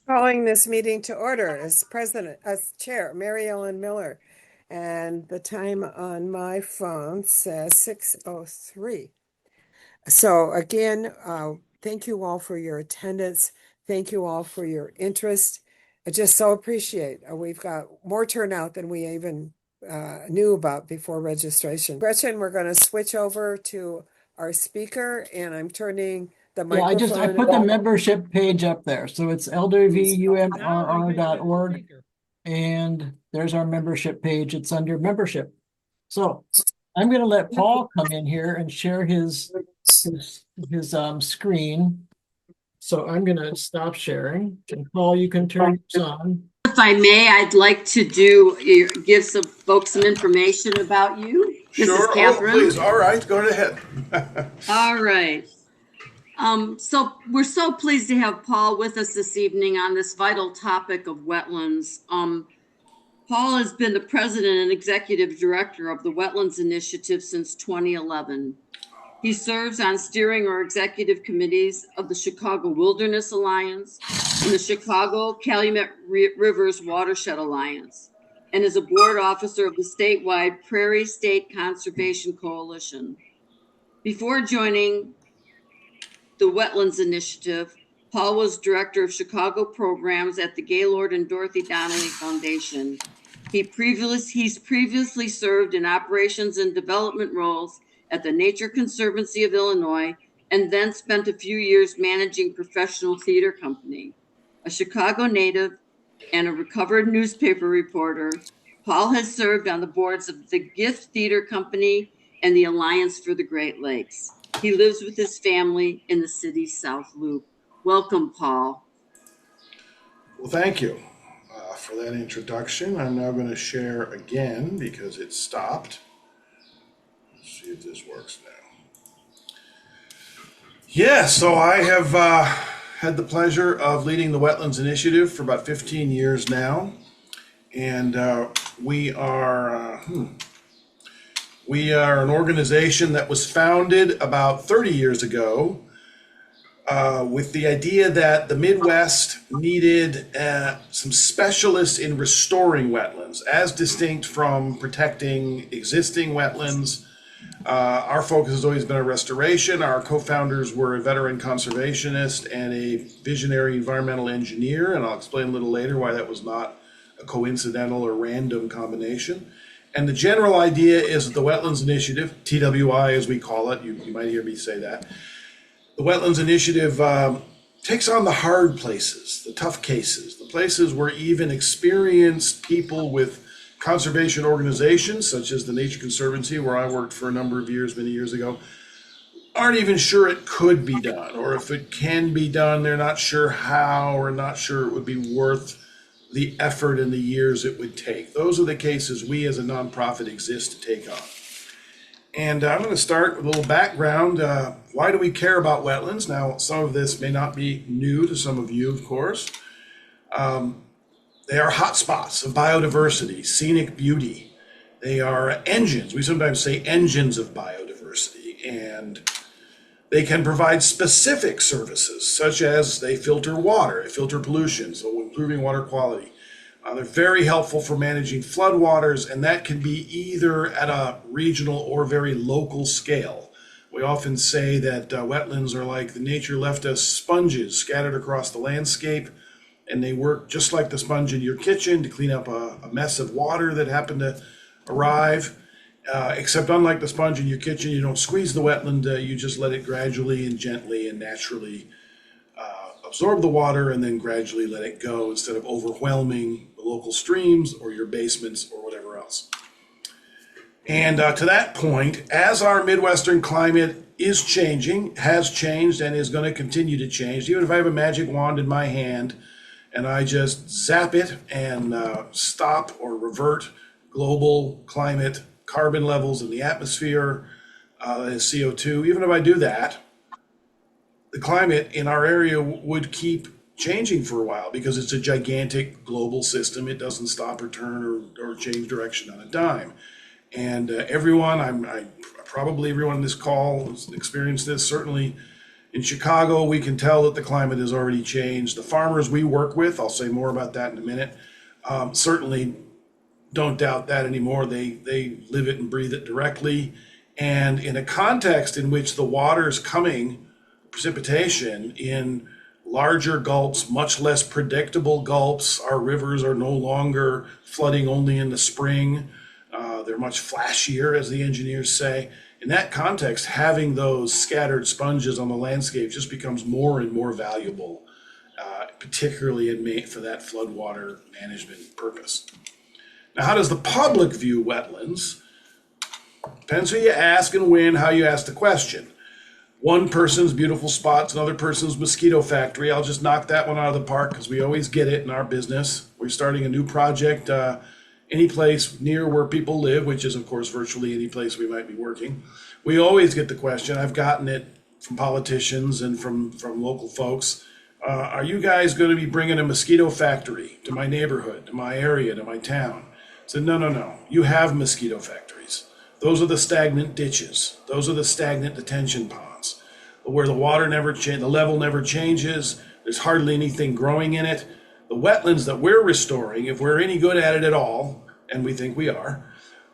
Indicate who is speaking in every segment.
Speaker 1: Calling this meeting to order as chair, Mary Ellen Miller. And the time on my phone says 6:03. So again, thank you all for your attendance. Thank you all for your interest. I just so appreciate. We've got more turnout than we even knew about before registration. Gretchen, we're going to switch over to our speaker, and I'm turning the
Speaker 2: Yeah, I
Speaker 1: microphone
Speaker 2: put the
Speaker 1: back.
Speaker 2: membership page up there. So it's ldvumrr.org, and there's our membership page. It's under membership. So I'm going to let Paul come in here and share his screen. So I'm going to stop sharing, and Paul, you can turn yours on.
Speaker 3: If I may, I'd like to give some folks some information about you. This is
Speaker 4: Sure. Oh,
Speaker 3: Catherine.
Speaker 4: please. All right. Go ahead.
Speaker 3: All right. So we're so pleased to have Paul with us this evening on this vital topic of wetlands. Paul has been the president and executive director of the Wetlands Initiative since 2011. He serves on steering or executive committees of the Chicago Wilderness Alliance and the Chicago Calumet Rivers Watershed Alliance, and is a board officer of the statewide Prairie State Conservation Coalition. Before joining the Wetlands Initiative, Paul was director of Chicago programs at the Gaylord and Dorothy Donnelly Foundation. He's previously served in operations and development roles at the Nature Conservancy of Illinois, and then spent a few years managing Professional Theater Company. A Chicago native and a recovered newspaper reporter, Paul has served on the boards of the Gift Theater Company and the Alliance for the Great Lakes. He lives with his family in the city's South Loop. Welcome, Paul.
Speaker 4: Well, thank you for that introduction. I'm now going to share again because it stopped. Let's see if this works now. Yeah, so I have had the pleasure of leading the Wetlands Initiative for about 15 years now. And we are an organization that was founded about 30 years ago with the idea that the Midwest needed some specialists in restoring wetlands, as distinct from protecting existing wetlands. Our focus has always been on restoration. Our co-founders were a veteran conservationist and a visionary environmental engineer, and I'll explain a little later why that was not a coincidental or random combination. And the general idea is that the Wetlands Initiative, TWI as we call it, you might hear me say that, the Wetlands Initiative takes on the hard places, the tough cases, the places where even experienced people with conservation organizations, such as the Nature Conservancy, where I worked for a number of years, many years ago, aren't even sure it could be done, or if it can be done, they're not sure how, or not sure it would be worth the effort and the years it would take. Those are the cases we as a nonprofit exist to take on. And I'm going to start with a little background. Why do we care about wetlands? Now, some of this may not be new to some of you, of course. They are hotspots of biodiversity, scenic beauty. They are engines. We sometimes say engines of biodiversity. And they can provide specific services, such as they filter water, they filter pollution, so improving water quality. They're very helpful for managing floodwaters, and that can be either at a regional or very local scale. We often say that wetlands are like the nature left us sponges scattered across the landscape, and they work just like the sponge in your kitchen to clean up a mess of water that happened to arrive. Except unlike the sponge in your kitchen, you don't squeeze the wetland, you just let it gradually and gently and naturally absorb the water and then gradually let it go instead of overwhelming the local streams or your basements or whatever else. And to that point, as our Midwestern climate is changing, has changed, and is going to continue to change, even if I have a magic wand in my hand and I just zap it and stop or revert global climate carbon levels in the atmosphere, CO2, even if I do that, the climate in our area would keep changing for a while because it's a gigantic global system. It doesn't stop or turn or change direction on a dime. And everyone, probably everyone in this call has experienced this. Certainly, In Chicago, we can tell that the climate has already changed. The farmers we work with, I'll say more about that in a minute, certainly don't doubt that anymore. They live it and breathe it directly. And in a context in which the water is coming, precipitation in larger gulps, much less predictable gulps. Our rivers are no longer flooding only in the spring. They're much flashier, as the engineers say. In that context, having those scattered sponges on the landscape just becomes more and more valuable, particularly for that floodwater management purpose. Now, how does the public view wetlands? Depends who you ask and when, how you ask the question. One person's beautiful spots, another person's mosquito factory. I'll just knock that one out of the park because we always get it in our business. We're starting a new project, any place near where people live, which is, of course, virtually any place we might be working. We always get the question. I've gotten it from politicians and from local folks. Are you guys going to be bringing a mosquito factory to my neighborhood, to my area, to my town? I said, no. You have mosquito factories. Those are the stagnant ditches. Those are the stagnant detention ponds where the water the level never changes. There's hardly anything growing in it. The wetlands that we're restoring, if we're any good at it at all, and we think we are,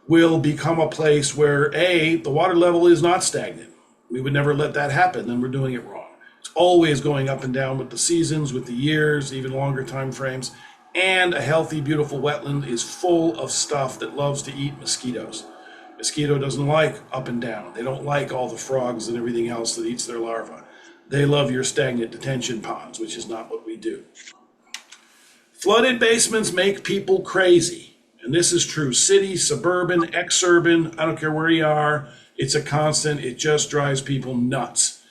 Speaker 4: will become a place where the water level is not stagnant. We would never let that happen, then we're doing it wrong. It's always going up and down with the seasons, with the years, even longer time frames. And a healthy, beautiful wetland is full of stuff that loves to eat mosquitoes. Mosquito doesn't like up and down. They don't like all the frogs and everything else that eats their larvae. They love your stagnant detention ponds, which is not what we do. Flooded basements make people crazy. And this is true. City, suburban, exurban, I don't care where you are. It's a constant. It just drives people nuts.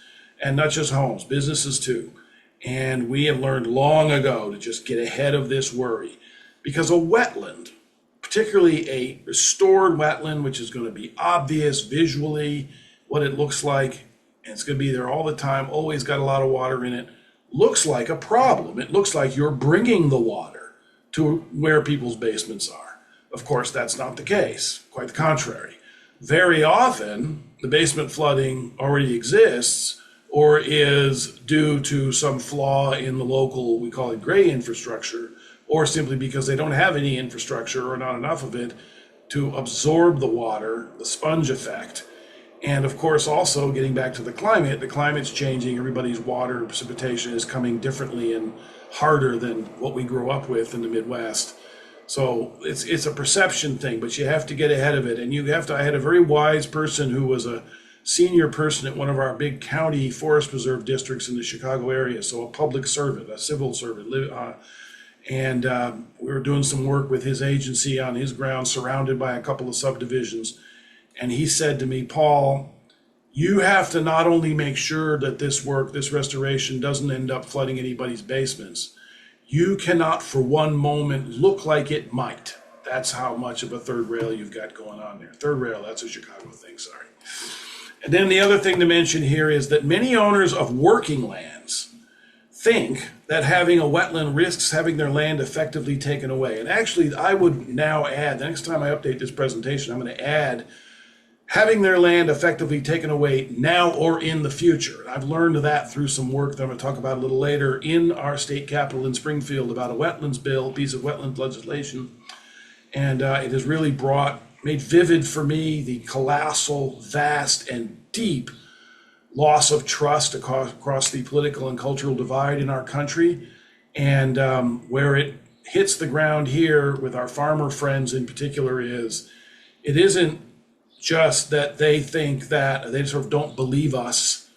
Speaker 4: And not just homes, businesses too. And we have learned long ago to just get ahead of this worry. Because a wetland, particularly a restored wetland, which is going to be obvious visually what it looks like, and it's going to be there all the time, always got a lot of water in it, looks like a problem. It looks like you're bringing the water to where people's basements are. Of course, that's not the case, quite the contrary. Very often, the basement flooding already exists or is due to some flaw in the local, we call it gray infrastructure, or simply because they don't have any infrastructure or not enough of it to absorb the water, the sponge effect. And of course, also getting back to the climate's changing. Everybody's water precipitation is coming differently and harder than what we grew up with in the Midwest. So it's a perception thing, but you have to get ahead of it. And I had a very wise person who was a senior person at one of our big county forest preserve districts in the Chicago area. So a public servant, a civil servant, and we were doing some work with his agency on his ground, surrounded by a couple of subdivisions. And he said to me, Paul, you have to not only make sure that this restoration doesn't end up flooding anybody's basements, you cannot for one moment look like it might. That's how much of a third rail you've got going on there. Third rail, that's a Chicago thing, sorry. And then the other thing to mention here is that many owners of working lands think that having a wetland risks having their land effectively taken away. And actually, I would now add, the next time I update this presentation, I'm going to add having their land effectively taken away now or in the future. And I've learned that through some work that I'm going to talk about a little later in our state capitol in Springfield about a wetlands bill, piece of wetlands legislation. And it has really made vivid for me the colossal, vast, and deep loss of trust across the political and cultural divide in our country. And where it hits the ground here with our farmer friends in particular it isn't just that they think that they sort of don't believe us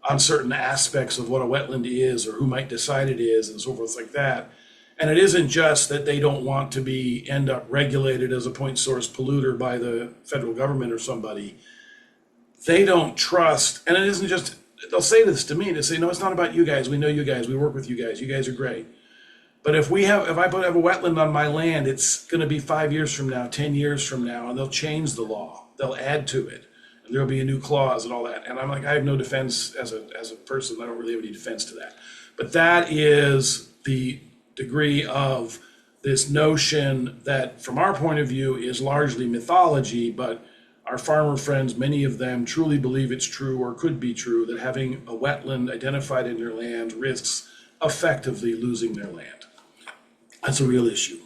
Speaker 4: on certain aspects of what a wetland is or who might decide it is and so forth like that. And it isn't just that they don't want to end up regulated as a point source polluter by the federal government or somebody. They don't trust, and it isn't just, they'll say this to me, they say, no, it's not about you guys. We know you guys. We work with you guys. You guys are great. But if I have a wetland on my land, it's going to be 5 years from now, 10 years from now, and they'll change the law. They'll add to it. And there'll be a new clause and all that. And I'm like, I have no defense as a person. I don't really have any defense to that. But that is the degree of this notion that, from our point of view, is largely mythology, but our farmer friends, many of them truly believe it's true or could be true that having a wetland identified in their land risks effectively losing their land. That's a real issue.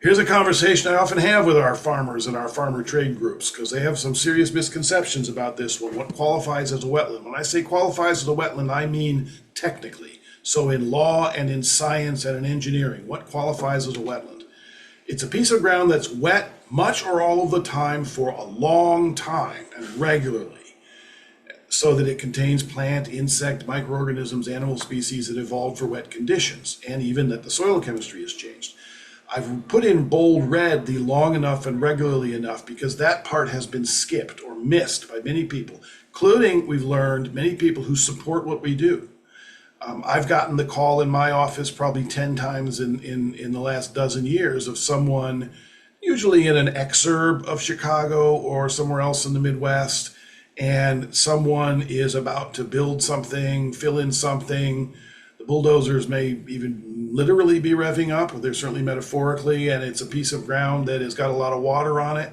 Speaker 4: Here's a conversation I often have with our farmers and our farmer trade groups, because they have some serious misconceptions about this one. What qualifies as a wetland? When I say qualifies as a wetland, I mean technically. So in law and in science and in engineering, what qualifies as a wetland? It's a piece of ground that's wet much or all of the time for a long time and regularly, so that it contains plant, insect, microorganisms, animal species that evolved for wet conditions, and even that the soil chemistry has changed. I've put in bold red the long enough and regularly enough because that part has been skipped or missed by many people, including, we've learned, many people who support what we do. I've gotten the call in my office probably 10 times in the last dozen years of someone, usually in an exurb of Chicago or somewhere else in the Midwest, and someone is about to build something, fill in something. The bulldozers may even literally be revving up, or they're certainly metaphorically, and it's a piece of ground that has got a lot of water on it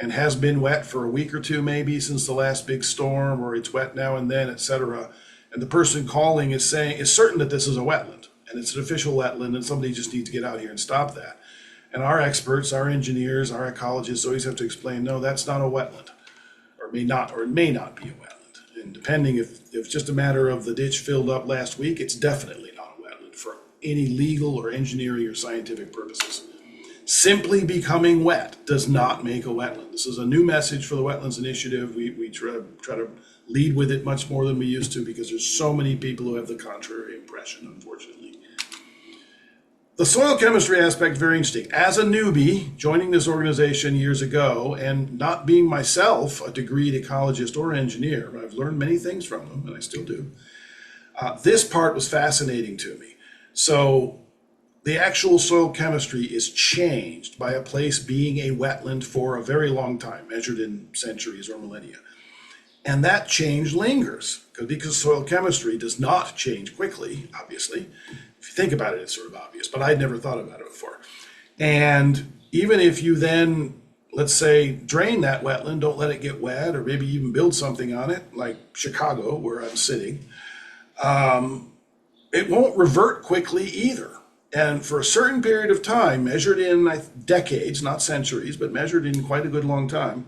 Speaker 4: and has been wet for a week or two maybe since the last big storm, or it's wet now and then, etc. And the person calling is certain that this is a wetland, and it's an official wetland, and somebody just needs to get out here and stop that. And our experts, our engineers, our ecologists always have to explain, no, that's not a wetland, or it may not be a wetland. And depending if it's just a matter of the ditch filled up last week, it's definitely not a wetland for any legal or engineering or scientific purposes. Simply becoming wet does not make a wetland. This is a new message for the Wetlands Initiative. We try to lead with it much more than we used to, because there's so many people who have the contrary impression, unfortunately. The soil chemistry aspect, very interesting. As a newbie, joining this organization years ago, and not being myself a degreed ecologist or engineer, I've learned many things from them, and I still do. This part was fascinating to me. So the actual soil chemistry is changed by a place being a wetland for a very long time, measured in centuries or millennia. And that change lingers, because soil chemistry does not change quickly, obviously. If you think about it, it's sort of obvious, but I'd never thought about it before. And even if you then, let's say, drain that wetland, don't let it get wet, or maybe even build something on it, like Chicago, where I'm sitting, it won't revert quickly either. And for a certain period of time, measured in decades, not centuries, but measured in quite a good long time,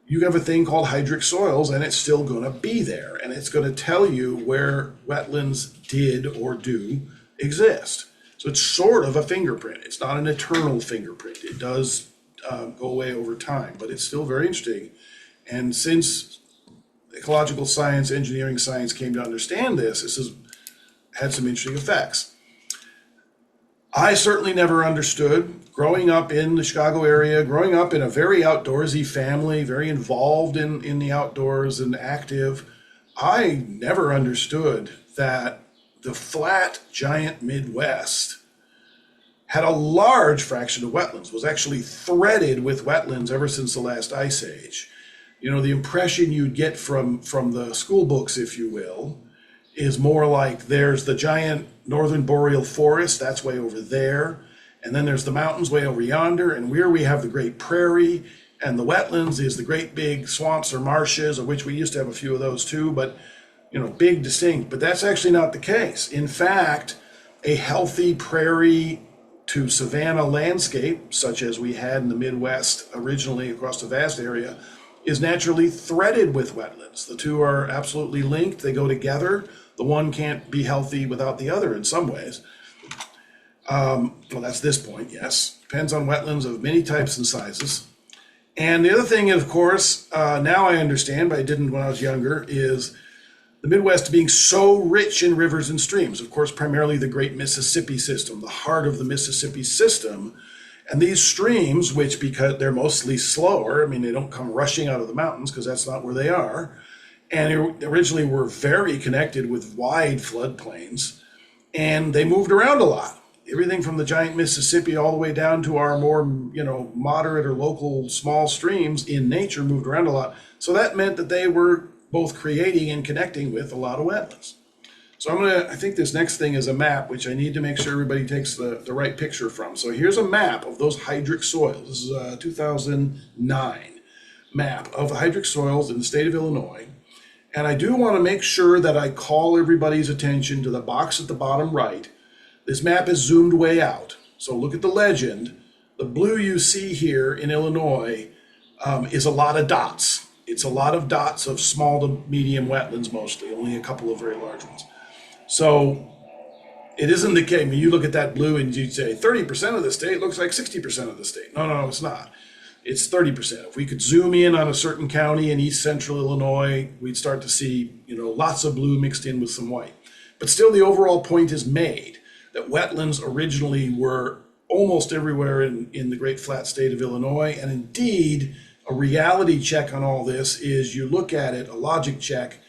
Speaker 4: you have a thing called hydric soils, and it's still going to be there. And it's going to tell you where wetlands did or do exist. So it's sort of a fingerprint. It's not an eternal fingerprint. It does go away over time, but it's still very interesting. And since ecological science, engineering science came to understand this, this has had some interesting effects. I certainly never understood, growing up in the Chicago area, growing up in a very outdoorsy family, very involved in the outdoors and active, I never understood that the flat, giant Midwest had a large fraction of wetlands, was actually threaded with wetlands ever since the last ice age. You know, the impression you'd get from the school books, if you will, is more like there's the giant northern boreal forest, that's way over there, and then there's the mountains way over yonder, and where we have the great prairie, and the wetlands is the great big swamps or marshes, of which we used to have a few of those too, but you know, big, distinct. But that's actually not the case. In fact, a healthy prairie to savanna landscape, such as we had in the Midwest originally across a vast area, is naturally threaded with wetlands. The two are absolutely linked. They go together. The one can't be healthy without the other in some ways. Well, that's this point, yes. Depends on wetlands of many types and sizes. And the other thing, of course, now I understand, but I didn't when I was younger, is the Midwest being so rich in rivers and streams. Of course, primarily the great Mississippi system, the heart of the Mississippi system. And these streams, which because they're mostly slower, I mean, they don't come rushing out of the mountains because that's not where they are, and originally were very connected with wide floodplains, and they moved around a lot. Everything from the giant Mississippi all the way down to our more, moderate or local small streams in nature moved around a lot. So that meant that they were both creating and connecting with a lot of wetlands. So I think this next thing is a map, which I need to make sure everybody takes the right picture from. So here's a map of those hydric soils. This is a 2009 map of the hydric soils in the state of Illinois. And I do want to make sure that I call everybody's attention to the box at the bottom right. This map is zoomed way out. So look at the legend. The blue you see here in Illinois is a lot of dots. It's a lot of dots of small to medium wetlands mostly, only a couple of very large ones. So it isn't the case. I mean, you look at that blue and you'd say 30% of the state looks like 60% of the state. No, it's not. It's 30%. If we could zoom in on a certain county in east central Illinois, we'd start to see, lots of blue mixed in with some white. But still, the overall point is made that wetlands originally were almost everywhere in the great flat state of Illinois. And indeed, a reality check on all this is you look at it, a logic check.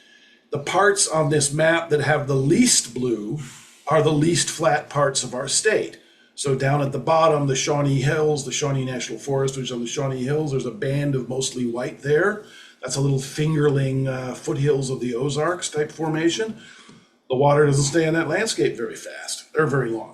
Speaker 4: The parts on this map that have the least blue are the least flat parts of our state. So down at the bottom, the Shawnee Hills, the Shawnee National Forest, which is on the Shawnee Hills, there's a band of mostly white there. That's a little fingerling foothills of the Ozarks type formation. The water doesn't stay in that landscape very fast or very long.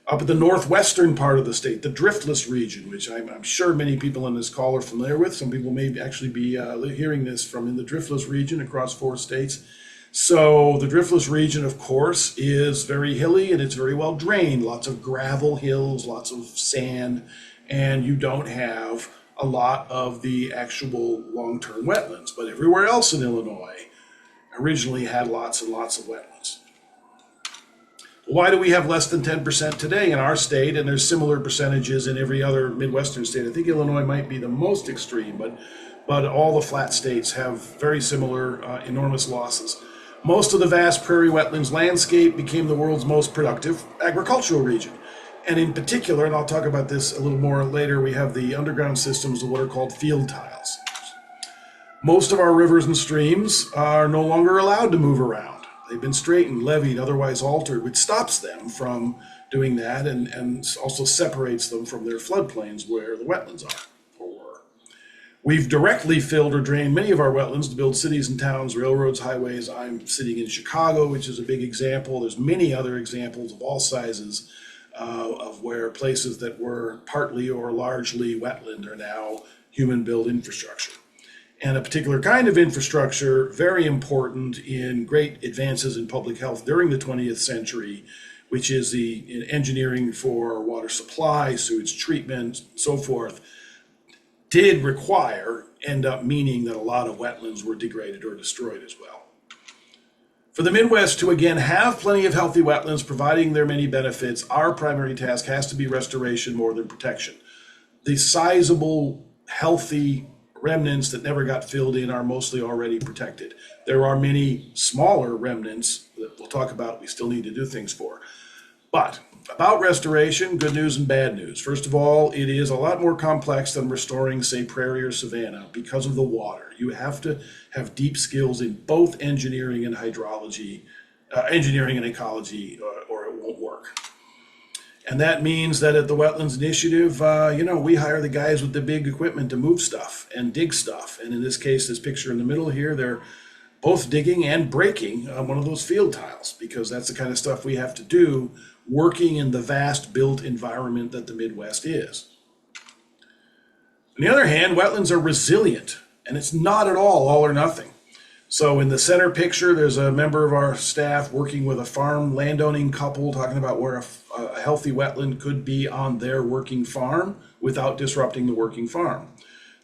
Speaker 4: Up at the northwestern part of the state, the driftless region, which I'm sure many people on this call are familiar with. Some people may actually be hearing this from in the driftless region across 4 states. So the driftless region, of course, is very hilly and it's very well drained. Lots of gravel hills, lots of sand, and you don't have a lot of the actual long-term wetlands. But everywhere else in Illinois originally had lots and lots of wetlands. Why do we have less than 10% today in our state? And there's similar percentages in every other Midwestern state. I think Illinois might be the most extreme, but all the flat states have very similar enormous losses. Most of the vast prairie wetlands landscape became the world's most productive agricultural region. And in particular, and I'll talk about this a little more later, we have the underground systems of what are called field tiles. Most of our rivers and streams are no longer allowed to move around. They've been straightened, levied, otherwise altered, which stops them from doing that and also separates them from their floodplains where the wetlands are or were. We've directly filled or drained many of our wetlands to build cities and towns, railroads, highways. I'm sitting in Chicago, which is a big example. There's many other examples of all sizes of where places that were partly or largely wetland are now human-built infrastructure. And a particular kind of infrastructure, very important in great advances in public health during the 20th century, which is the engineering for water supply, sewage treatment, so forth, did end up meaning that a lot of wetlands were degraded or destroyed as well. For the Midwest to again have plenty of healthy wetlands providing their many benefits, our primary task has to be restoration more than protection. The sizable, healthy remnants that never got filled in are mostly already protected. There are many smaller remnants that we'll talk about we still need to do things for. But about restoration, good news and bad news. First of all, it is a lot more complex than restoring, say, prairie or savanna because of the water. You have to have deep skills in both engineering and hydrology, engineering and ecology, or it won't work. And that means that at the Wetlands Initiative, we hire the guys with the big equipment to move stuff and dig stuff. And in this case, this picture in the middle here, they're both digging and breaking one of those field tiles because that's the kind of stuff we have to do working in the vast built environment that the Midwest is. On the other hand, wetlands are resilient, and it's not at all or nothing. So in the center picture, there's a member of our staff working with a farm landowning couple talking about where a healthy wetland could be on their working farm without disrupting the working farm.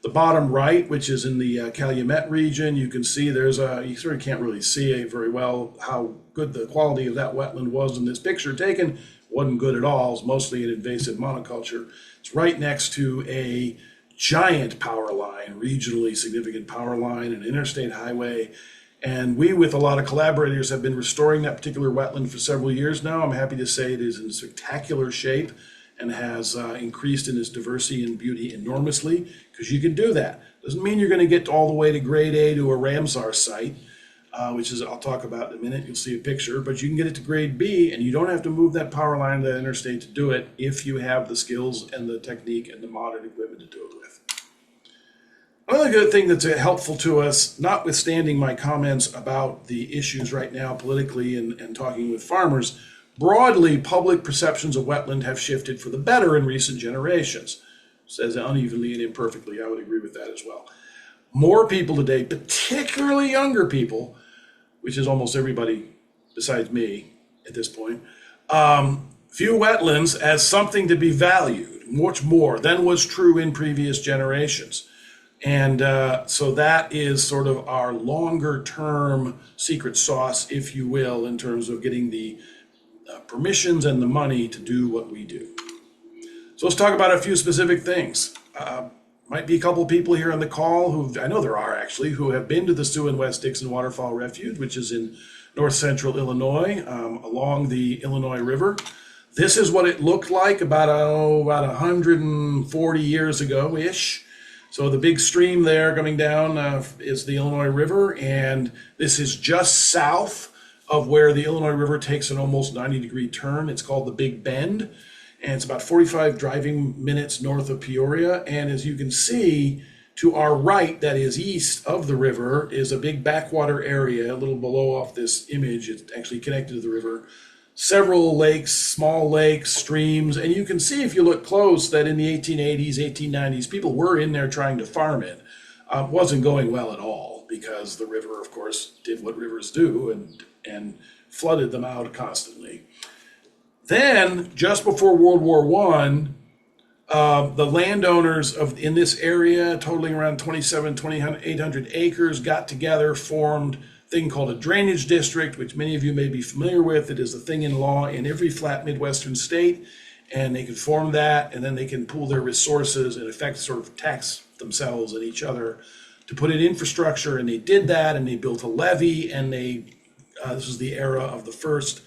Speaker 4: The bottom right, which is in the Calumet region, you can see you sort of can't really see it very well how good the quality of that wetland was in this picture taken. Wasn't good at all. It's mostly an invasive monoculture. It's right next to a giant power line, regionally significant power line, an interstate highway. And we, with a lot of collaborators, have been restoring that particular wetland for several years now. I'm happy to say it is in spectacular shape and has increased in its diversity and beauty enormously, because you can do that. Doesn't mean you're going to get all the way to grade A to a Ramsar site, which is I'll talk about in a minute. You'll see a picture, but you can get it to grade B, and you don't have to move that power line to the interstate to do it if you have the skills and the technique and the modern equipment to do it with. Another good thing that's helpful to us, notwithstanding my comments about the issues right now politically and talking with farmers, broadly public perceptions of wetland have shifted for the better in recent generations. Says unevenly and imperfectly, I would agree with that as well. More people today, particularly younger people, which is almost everybody besides me at this point, view wetlands as something to be valued much more than was true in previous generations. And so that is sort of our longer term secret sauce, if you will, in terms of getting the permissions and the money to do what we do. So let's talk about a few specific things. Might be a couple people here on the call who, I know there are actually, who have been to the Sioux and West Dixon Waterfowl Refuge, which is in north central Illinois, along the Illinois River. This is what it looked like about 140 years ago-ish. So the big stream there coming down is the Illinois River, and this is just south of where the Illinois River takes an almost 90-degree turn. It's called the Big Bend, and it's about 45 driving minutes north of Peoria. And as you can see, to our right, that is east of the river, is a big backwater area, a little below off this image. It's actually connected to the river. Several lakes, small lakes, streams, and you can see if you look close that in the 1880s, 1890s, people were in there trying to farm it. It wasn't going well at all because the river, of course, did what rivers do and flooded them out constantly. Then, just before World War I, the landowners in this area, totaling around 2,800 acres, got together, formed thing called a drainage district, which many of you may be familiar with. It is a thing in law in every flat Midwestern state, and they can form that, and then they can pool their resources and in effect sort of tax themselves and each other to put in infrastructure. And they did that, and they built a levee, and this was the era of the first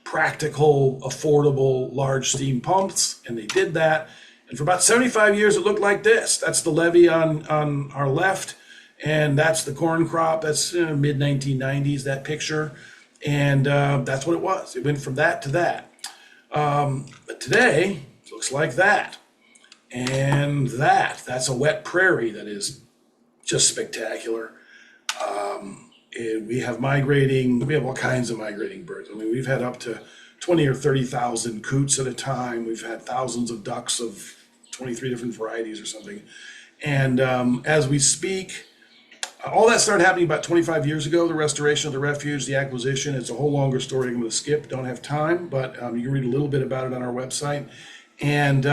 Speaker 4: practical, affordable, large steam pumps, and they did that. And for about 75 years, it looked like this. That's the levee on our left. And that's the corn crop. That's mid-1990s, that picture. And that's what it was. It went from that to that. But today, it looks like that. And that's a wet prairie that is just spectacular. We have all kinds of migrating birds. I mean, we've had up to 20 or 30,000 coots at a time. We've had thousands of ducks of 23 different varieties or something. And as we speak, all that started happening about 25 years ago, the restoration of the refuge, the acquisition. It's a whole longer story I'm going to skip, don't have time, but you can read a little bit about it on our website. And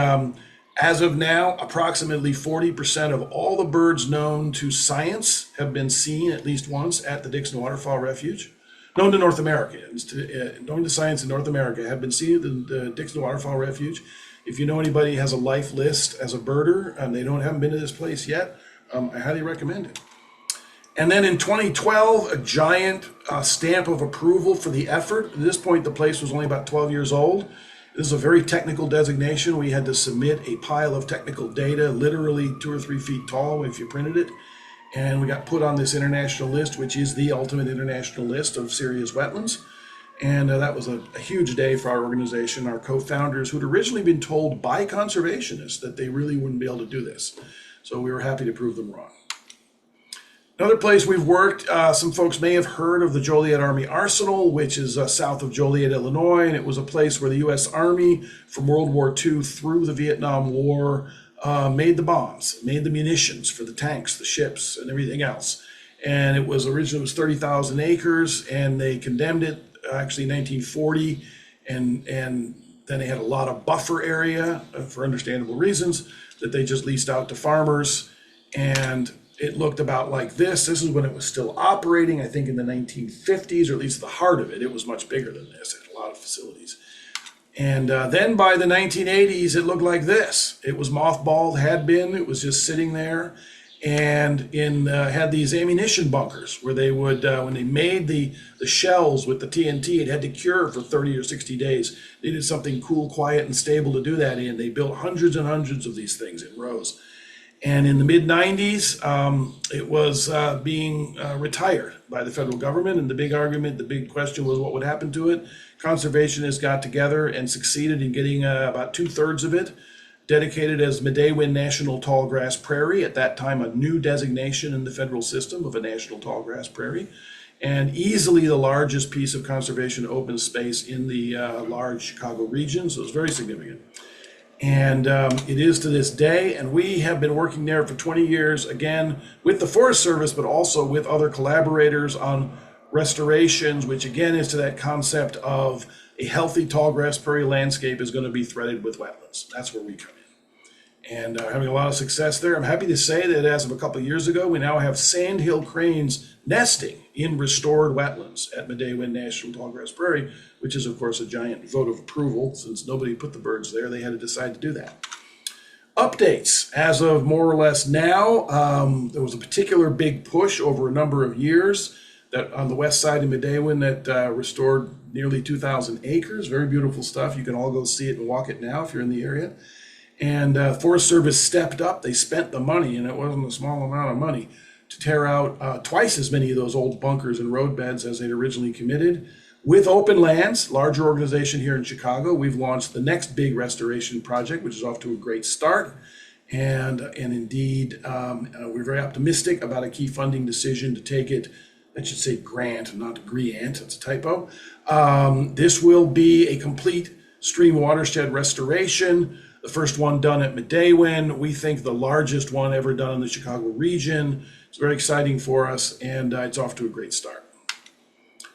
Speaker 4: as of now, approximately 40% of all the birds known to science have been seen at least once at the Dixon Waterfowl Refuge. Known to North America, known to science in North America, have been seen at the Dixon Waterfowl Refuge. If you know anybody who has a life list as a birder and they haven't been to this place yet, I highly recommend it. And then in 2012, a giant stamp of approval for the effort. At this point, the place was only about 12 years old. This is a very technical designation. We had to submit a pile of technical data, literally 2 or 3 feet tall if you printed it. And we got put on this international list, which is the ultimate international list of serious wetlands. And that was a huge day for our organization, our co-founders, who'd originally been told by conservationists that they really wouldn't be able to do this. So we were happy to prove them wrong. Another place we've worked, some folks may have heard of the Joliet Army Arsenal, which is south of Joliet, Illinois, and it was a place where the U.S. Army from World War II through the Vietnam War made the bombs, made the munitions for the tanks, the ships, and everything else. And it was originally 30,000 acres, and they condemned it actually in 1940, and then they had a lot of buffer area for understandable reasons that they just leased out to farmers, and it looked about like this. This is when it was still operating, I think in the 1950s, or at least the heart of it. It was much bigger than this. It had a lot of facilities. And then by the 1980s, it looked like this. It was mothballed, had been. It was just sitting there. And had these ammunition bunkers where they would, when they made the shells with the TNT, it had to cure for 30 or 60 days. They needed something cool, quiet, and stable to do that in. They built hundreds and hundreds of these things in rows. And in the mid-90s, it was being retired by the federal government. And the big argument, the big question was what would happen to it. Conservationists got together and succeeded in getting about 2/3 of it dedicated as Midewin National Tallgrass Prairie, at that time a new designation in the federal system of a national tallgrass prairie, and easily the largest piece of conservation open space in the large Chicago region, so it's very significant. And it is to this day, and we have been working there for 20 years, again, with the Forest Service, but also with other collaborators on restorations, which again is to that concept of a healthy tallgrass prairie landscape is going to be threaded with wetlands. That's where we come in. And having a lot of success there. I'm happy to say that as of a couple of years ago, we now have sandhill cranes nesting in restored wetlands at Midewin National Tallgrass Prairie, which is, of course, a giant vote of approval. Since nobody put the birds there, they had to decide to do that. Updates. As of more or less now, there was a particular big push over a number of years that on the west side of Midewin that restored nearly 2,000 acres. Very beautiful stuff. You can all go see it and walk it now if you're in the area. And Forest Service stepped up. They spent the money, and it wasn't a small amount of money, to tear out twice as many of those old bunkers and roadbeds as they'd originally committed. With Open Lands, larger organization here in Chicago, we've launched the next big restoration project, which is off to a great start. And indeed, we're very optimistic about a key funding decision to take it. I should say grant, not grant, it's a typo. This will be a complete stream watershed restoration. The first one done at Midewin. We think the largest one ever done in the Chicago region. It's very exciting for us, and it's off to a great start.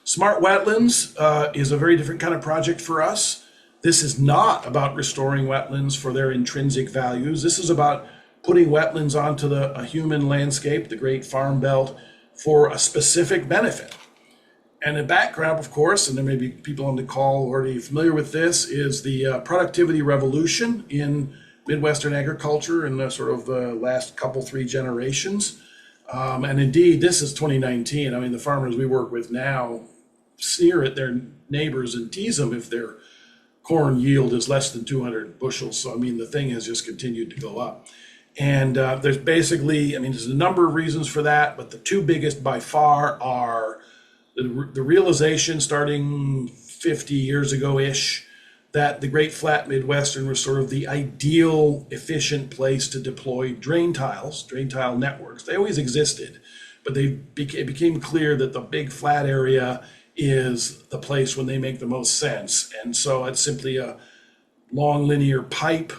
Speaker 4: Smart Wetlands is a very different kind of project for us. This is not about restoring wetlands for their intrinsic values. This is about putting wetlands onto a human landscape, the Great Farm Belt, for a specific benefit. And the background, of course, and there may be people on the call already familiar with this, is the productivity revolution in Midwestern agriculture in the sort of last couple, 3 generations. And indeed, this is 2019. I mean, the farmers we work with now sneer at their neighbors and tease them if their corn yield is less than 200 bushels. So, I mean, the thing has just continued to go up. And there's basically, I mean, there's a number of reasons for that, but the 2 biggest by far are the realization starting 50 years ago-ish that the Great Flat Midwestern was sort of the ideal, efficient place to deploy drain tile networks. They always existed, but it became clear that the big flat area is the place when they make the most sense. And so it's simply a long linear pipe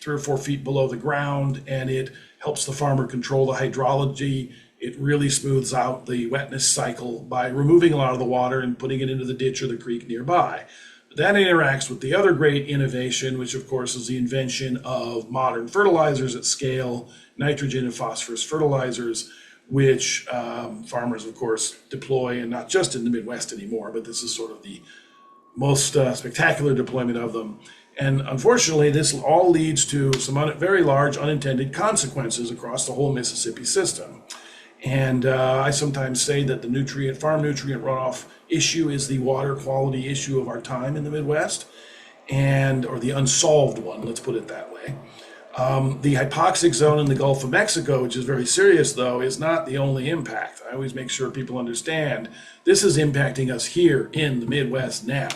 Speaker 4: 3 or 4 feet below the ground, and it helps the farmer control the hydrology. It really smooths out the wetness cycle by removing a lot of the water and putting it into the ditch or the creek nearby. That interacts with the other great innovation, which of course is the invention of modern fertilizers at scale, nitrogen and phosphorus fertilizers, which farmers of course deploy, and not just in the Midwest anymore, but this is sort of the most spectacular deployment of them. And unfortunately, this all leads to some very large unintended consequences across the whole Mississippi system. And I sometimes say that the farm nutrient runoff issue is the water quality issue of our time in the Midwest, or the unsolved one, let's put it that way. The hypoxic zone in the Gulf of Mexico, which is very serious though, is not the only impact. I always make sure people understand this is impacting us here in the Midwest now.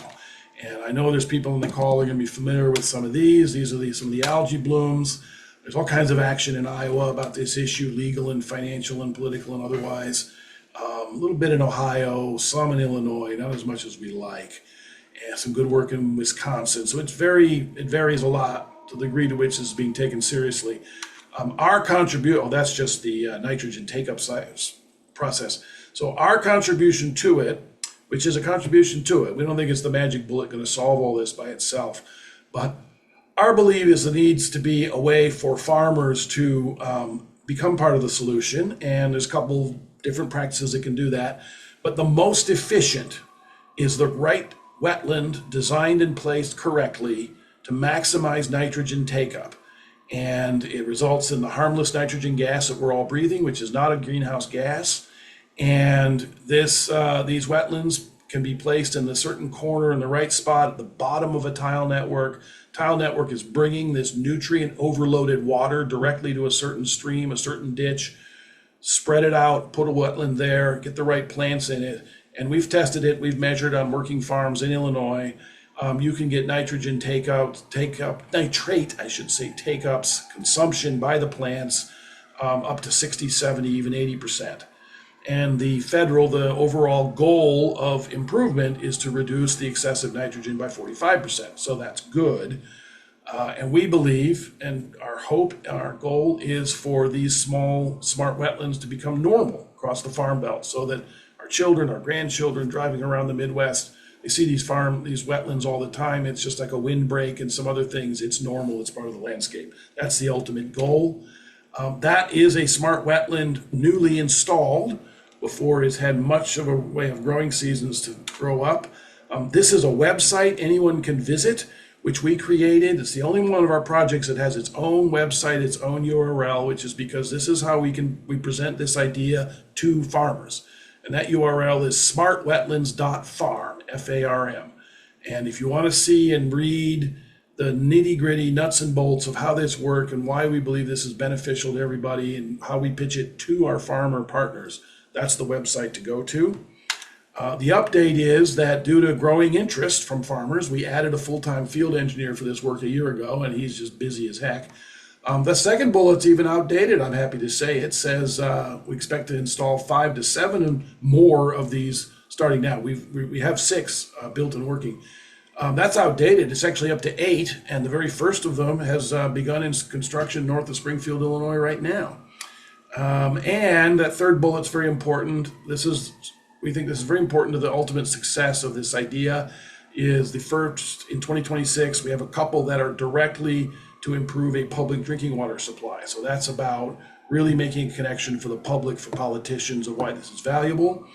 Speaker 4: And I know there's people on the call who are going to be familiar with some of these. These are some of the algae blooms. There's all kinds of action in Iowa about this issue, legal and financial and political and otherwise. A little bit in Ohio, some in Illinois, not as much as we like. And some good work in Wisconsin. So it varies a lot to the degree to which this is being taken seriously. Our contribution, that's just the nitrogen take-up process. So our contribution to it, which is a contribution to it, we don't think it's the magic bullet going to solve all this by itself, but our belief is there needs to be a way for farmers to become part of the solution, and there's a couple different practices that can do that. But the most efficient is the right wetland designed and placed correctly to maximize nitrogen take-up. And it results in the harmless nitrogen gas that we're all breathing, which is not a greenhouse gas. And these wetlands can be placed in a certain corner in the right spot at the bottom of a tile network. Tile network is bringing this nutrient overloaded water directly to a certain stream, a certain ditch, spread it out, put a wetland there, get the right plants in it. And we've tested it, we've measured on working farms in Illinois. You can get nitrogen nitrate, I should say, take-ups, consumption by the plants up to 60, 70, even 80%. And the overall goal of improvement is to reduce the excessive nitrogen by 45%. So that's good. And we believe, and our hope and our goal is for these small, smart wetlands to become normal across the farm belt, so that our children, our grandchildren driving around the Midwest, they see these wetlands all the time. It's just like a windbreak and some other things. It's normal. It's part of the landscape. That's the ultimate goal. That is a smart wetland newly installed before it's had much of a way of growing seasons to grow up. This is a website anyone can visit, which we created. It's the only one of our projects that has its own website, its own URL, which is because this is how we present this idea to farmers. And that URL is smartwetlands.farm, F-A-R-M. And if you want to see and read the nitty-gritty nuts and bolts of how this works and why we believe this is beneficial to everybody and how we pitch it to our farmer partners, that's the website to go to. The update is that due to growing interest from farmers, we added a full-time field engineer for this work a year ago, and he's just busy as heck. The second bullet's even outdated, I'm happy to say. It says we expect to install 5 to 7 and more of these starting now. We have 6 built and working. That's outdated. It's actually up to 8, and the very first of them has begun in construction north of Springfield, Illinois right now. And that third bullet's very important. We think this is very important to the ultimate success of this idea. Is the first in 2026, we have a couple that are directly to improve a public drinking water supply. So that's about really making a connection for the public, for politicians, of why this is valuable.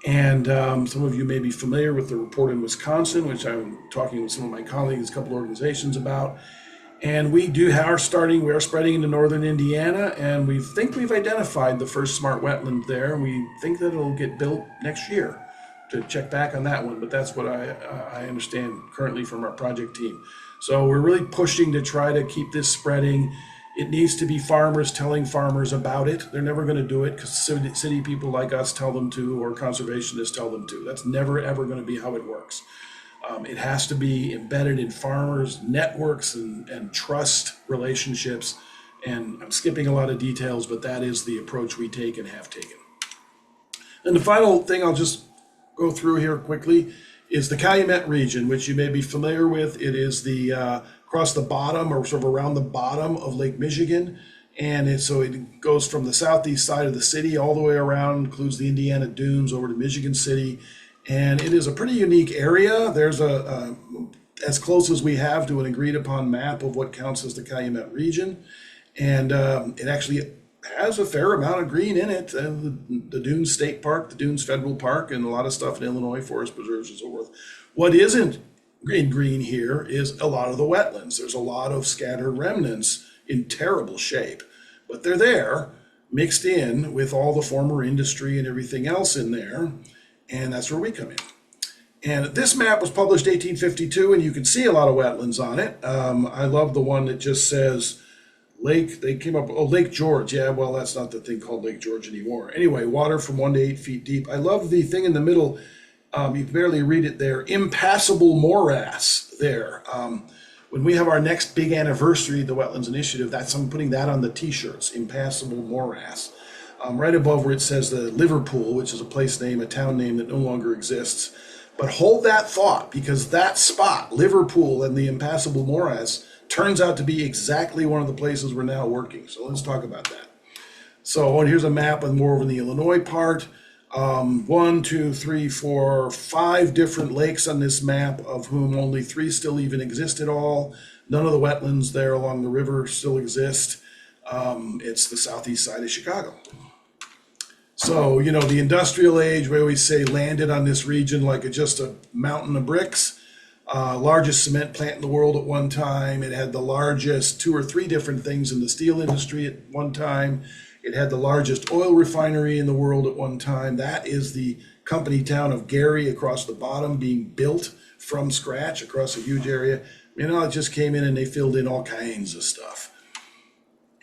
Speaker 4: And some of you may be familiar with the report in Wisconsin, which I'm talking with some of my colleagues, a couple organizations about. And we are spreading into northern Indiana, and we think we've identified the first smart wetland there. We think that it'll get built next year. To check back on that one, but that's what I understand currently from our project team. So we're really pushing to try to keep this spreading. It needs to be farmers telling farmers about it. They're never going to do it because city people like us tell them to, or conservationists tell them to. That's never, ever going to be how it works. It has to be embedded in farmers' networks and trust relationships. And I'm skipping a lot of details, but that is the approach we take and have taken. And the final thing I'll just go through here quickly is the Calumet region, which you may be familiar with. It is the across the bottom, or sort of around the bottom of Lake Michigan. And it goes from the southeast side of the city all the way around, includes the Indiana Dunes over to Michigan City. And it is a pretty unique area. There's as close as we have to an agreed upon map of what counts as the Calumet region. And it actually has a fair amount of green in it. The Dunes State Park, the Dunes Federal Park, and a lot of stuff in Illinois, forest preserves and so forth. What isn't in green here is a lot of the wetlands. There's a lot of scattered remnants in terrible shape, but they're there mixed in with all the former industry and everything else in there. And that's where we come in. And this map was published 1852, and you can see a lot of wetlands on it. I love the one that just says Lake George. Yeah, well, that's not the thing called Lake George anymore. Anyway, water from 1 to 8 feet deep. I love the thing in the middle. You can barely read it there. Impassable morass there. When we have our next big anniversary, the Wetlands Initiative, I'm putting that on the t-shirts, impassable morass. Right above where it says the Liverpool, which is a place name, a town name that no longer exists. But hold that thought, because that spot, Liverpool and the impassable morass, turns out to be exactly one of the places we're now working. So let's talk about that. So here's a map of more over the Illinois part. 1, 2, 3, 4, 5 different lakes on this map, of whom only 3 still even exist at all. None of the wetlands there along the river still exist. It's the southeast side of Chicago. So, the industrial age, we always say, landed on this region like just a mountain of bricks. Largest cement plant in the world at one time. It had the largest 2 or 3 different things in the steel industry at one time. It had the largest oil refinery in the world at one time. That is the company town of Gary across the bottom, being built from scratch across a huge area. It just came in and they filled in all kinds of stuff.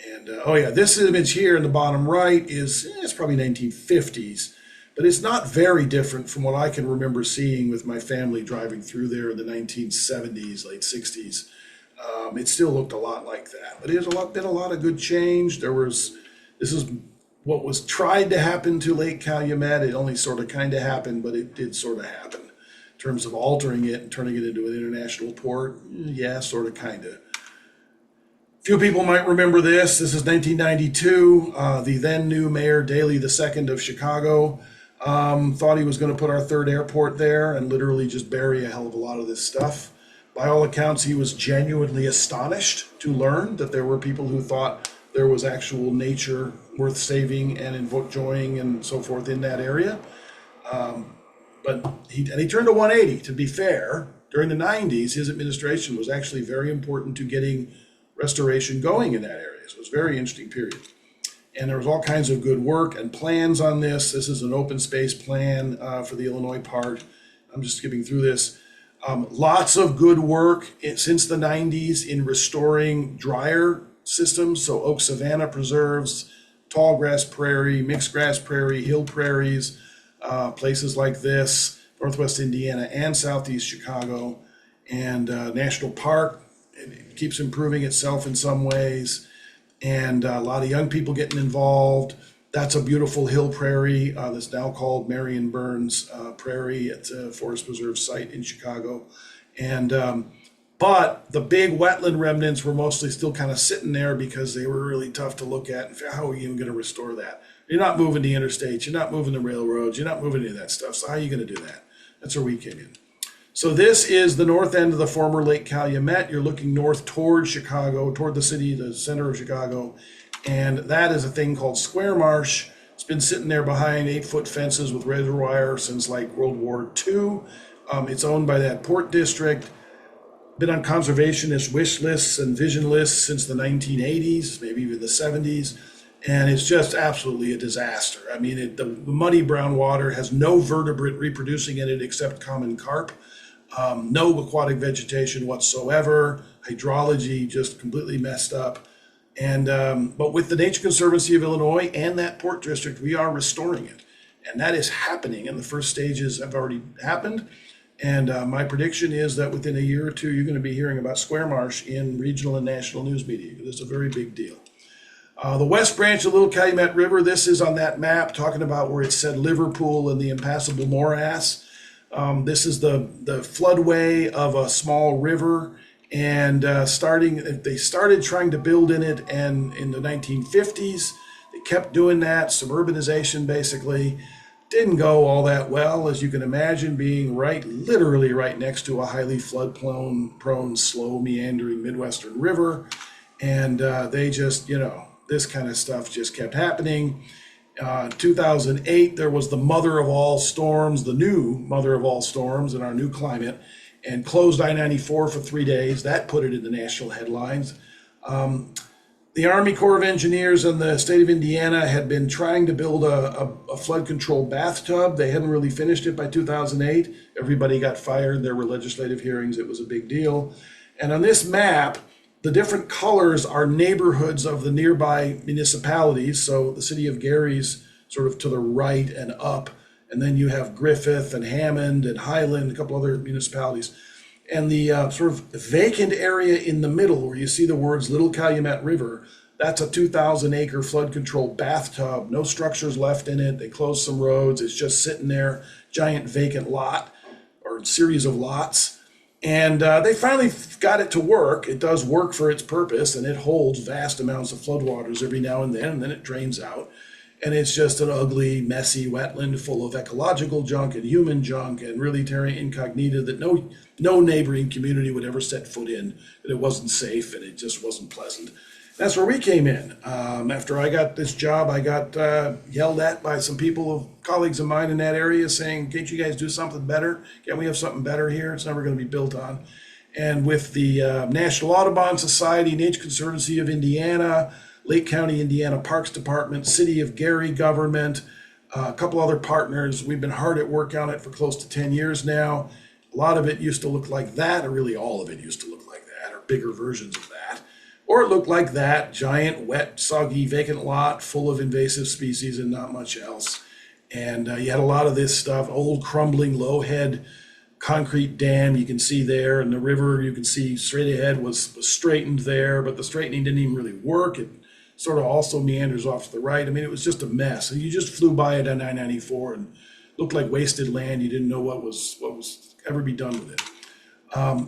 Speaker 4: And this image here in the bottom right it's probably 1950s. but it's not very different from what I can remember seeing with my family driving through there in the 1970s, late 60s. It still looked a lot like that, but there's been a lot of good change. This is what was tried to happen to Lake Calumet. It only sort of kind of happened, but it did sort of happen in terms of altering it and turning it into an international port. Yeah, sort of, kind of. Few people might remember this. This is 1992. The then new mayor, Daley II of Chicago, thought he was going to put our third airport there and literally just bury a hell of a lot of this stuff. By all accounts, he was genuinely astonished to learn that there were people who thought there was actual nature worth saving and enjoying and so forth in that area. But he turned a 180, to be fair. During the 90s, his administration was actually very important to getting restoration going in that area. So it was a very interesting period. And there was all kinds of good work and plans on this. This is an open space plan for the Illinois part. I'm just skipping through this. Lots of good work since the 90s in restoring drier systems, so oak savanna preserves, tall grass prairie, mixed grass prairie, hill prairies, places like this, Northwest Indiana and Southeast Chicago, and National Park. It keeps improving itself in some ways, and a lot of young people getting involved. That's a beautiful hill prairie that's now called Marion Burns Prairie. It's a forest preserve site in Chicago. And but the big wetland remnants were mostly still kind of sitting there because they were really tough to look at. And how are you even going to restore that? You're not moving the interstates. You're not moving the railroads. You're not moving any of that stuff. So how are you going to do that? That's where we came in. So this is the north end of the former Lake Calumet. You're looking north toward Chicago, toward the city, the center of Chicago. And that is a thing called Square Marsh. It's been sitting there behind 8-foot fences with razor wire since like World War II. It's owned by that port district. Been on conservationist wish lists and vision lists since the 1980s, maybe even the 70s. And it's just absolutely a disaster. I mean, the muddy brown water has no vertebrate reproducing in it except common carp. No aquatic vegetation whatsoever. Hydrology just completely messed up. And but with the Nature Conservancy of Illinois and that port district, we are restoring it. And that is happening. And the first stages have already happened. And my prediction is that within a year or two, you're going to be hearing about Square Marsh in regional and national news media. It's a very big deal. The west branch of Little Calumet River, this is on that map talking about where it said Liverpool and the impassable morass. This is the floodway of a small river. And they started trying to build in it, and in the 1950s, they kept doing that, suburbanization basically. Didn't go all that well, as you can imagine, being literally right next to a highly flood-prone, slow meandering Midwestern river. And they just, this kind of stuff just kept happening. 2008, there was the mother of all storms, the new mother of all storms in our new climate, and closed I-94 for 3 days. That put it in the national headlines. The Army Corps of Engineers and the state of Indiana had been trying to build a flood control bathtub. They hadn't really finished it by 2008. Everybody got fired. There were legislative hearings. It was a big deal. And on this map, the different colors are neighborhoods of the nearby municipalities. So the city of Gary's sort of to the right and up. And then you have Griffith and Hammond and Highland, a couple other municipalities. And the sort of vacant area in the middle where you see the words Little Calumet River, that's a 2,000-acre flood control bathtub. No structures left in it. They closed some roads. It's just sitting there, giant vacant lot or series of lots. And they finally got it to work. It does work for its purpose, and it holds vast amounts of floodwaters every now and then it drains out. And it's just an ugly, messy wetland full of ecological junk and human junk and really terra incognita that no neighboring community would ever set foot in, that it wasn't safe and it just wasn't pleasant. That's where we came in. After I got this job, I got yelled at by some colleagues of mine in that area saying, can't you guys do something better? Can't we have something better here? It's never going to be built on. And with the National Audubon Society, Nature Conservancy of Indiana, Lake County, Indiana Parks Department, City of Gary government, a couple other partners. We've been hard at work on it for close to 10 years now. A lot of it used to look like that, or really all of it used to look like that, or bigger versions of that. Or it looked like that, giant, wet, soggy, vacant lot full of invasive species and not much else. And you had a lot of this stuff, old crumbling low head concrete dam you can see there, and the river you can see straight ahead was straightened there, but the straightening didn't even really work. It sort of also meanders off to the right. I mean, it was just a mess. And you just flew by it on 994 and looked like wasted land. You didn't know what was ever be done with it.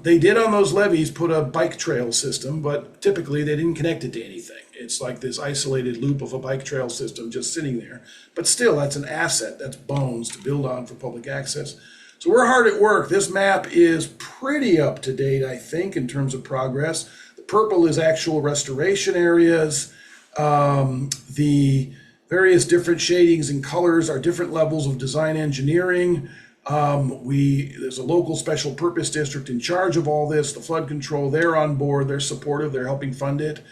Speaker 4: They did on those levees put a bike trail system, but typically they didn't connect it to anything. It's like this isolated loop of a bike trail system just sitting there. But still, that's an asset, that's bones to build on for public access. So we're hard at work. This map is pretty up to date, I think, in terms of progress. The purple is actual restoration areas. The various different shadings and colors are different levels of design engineering. There's a local special purpose district in charge of all this, the flood control. They're on board, they're supportive, they're helping fund it.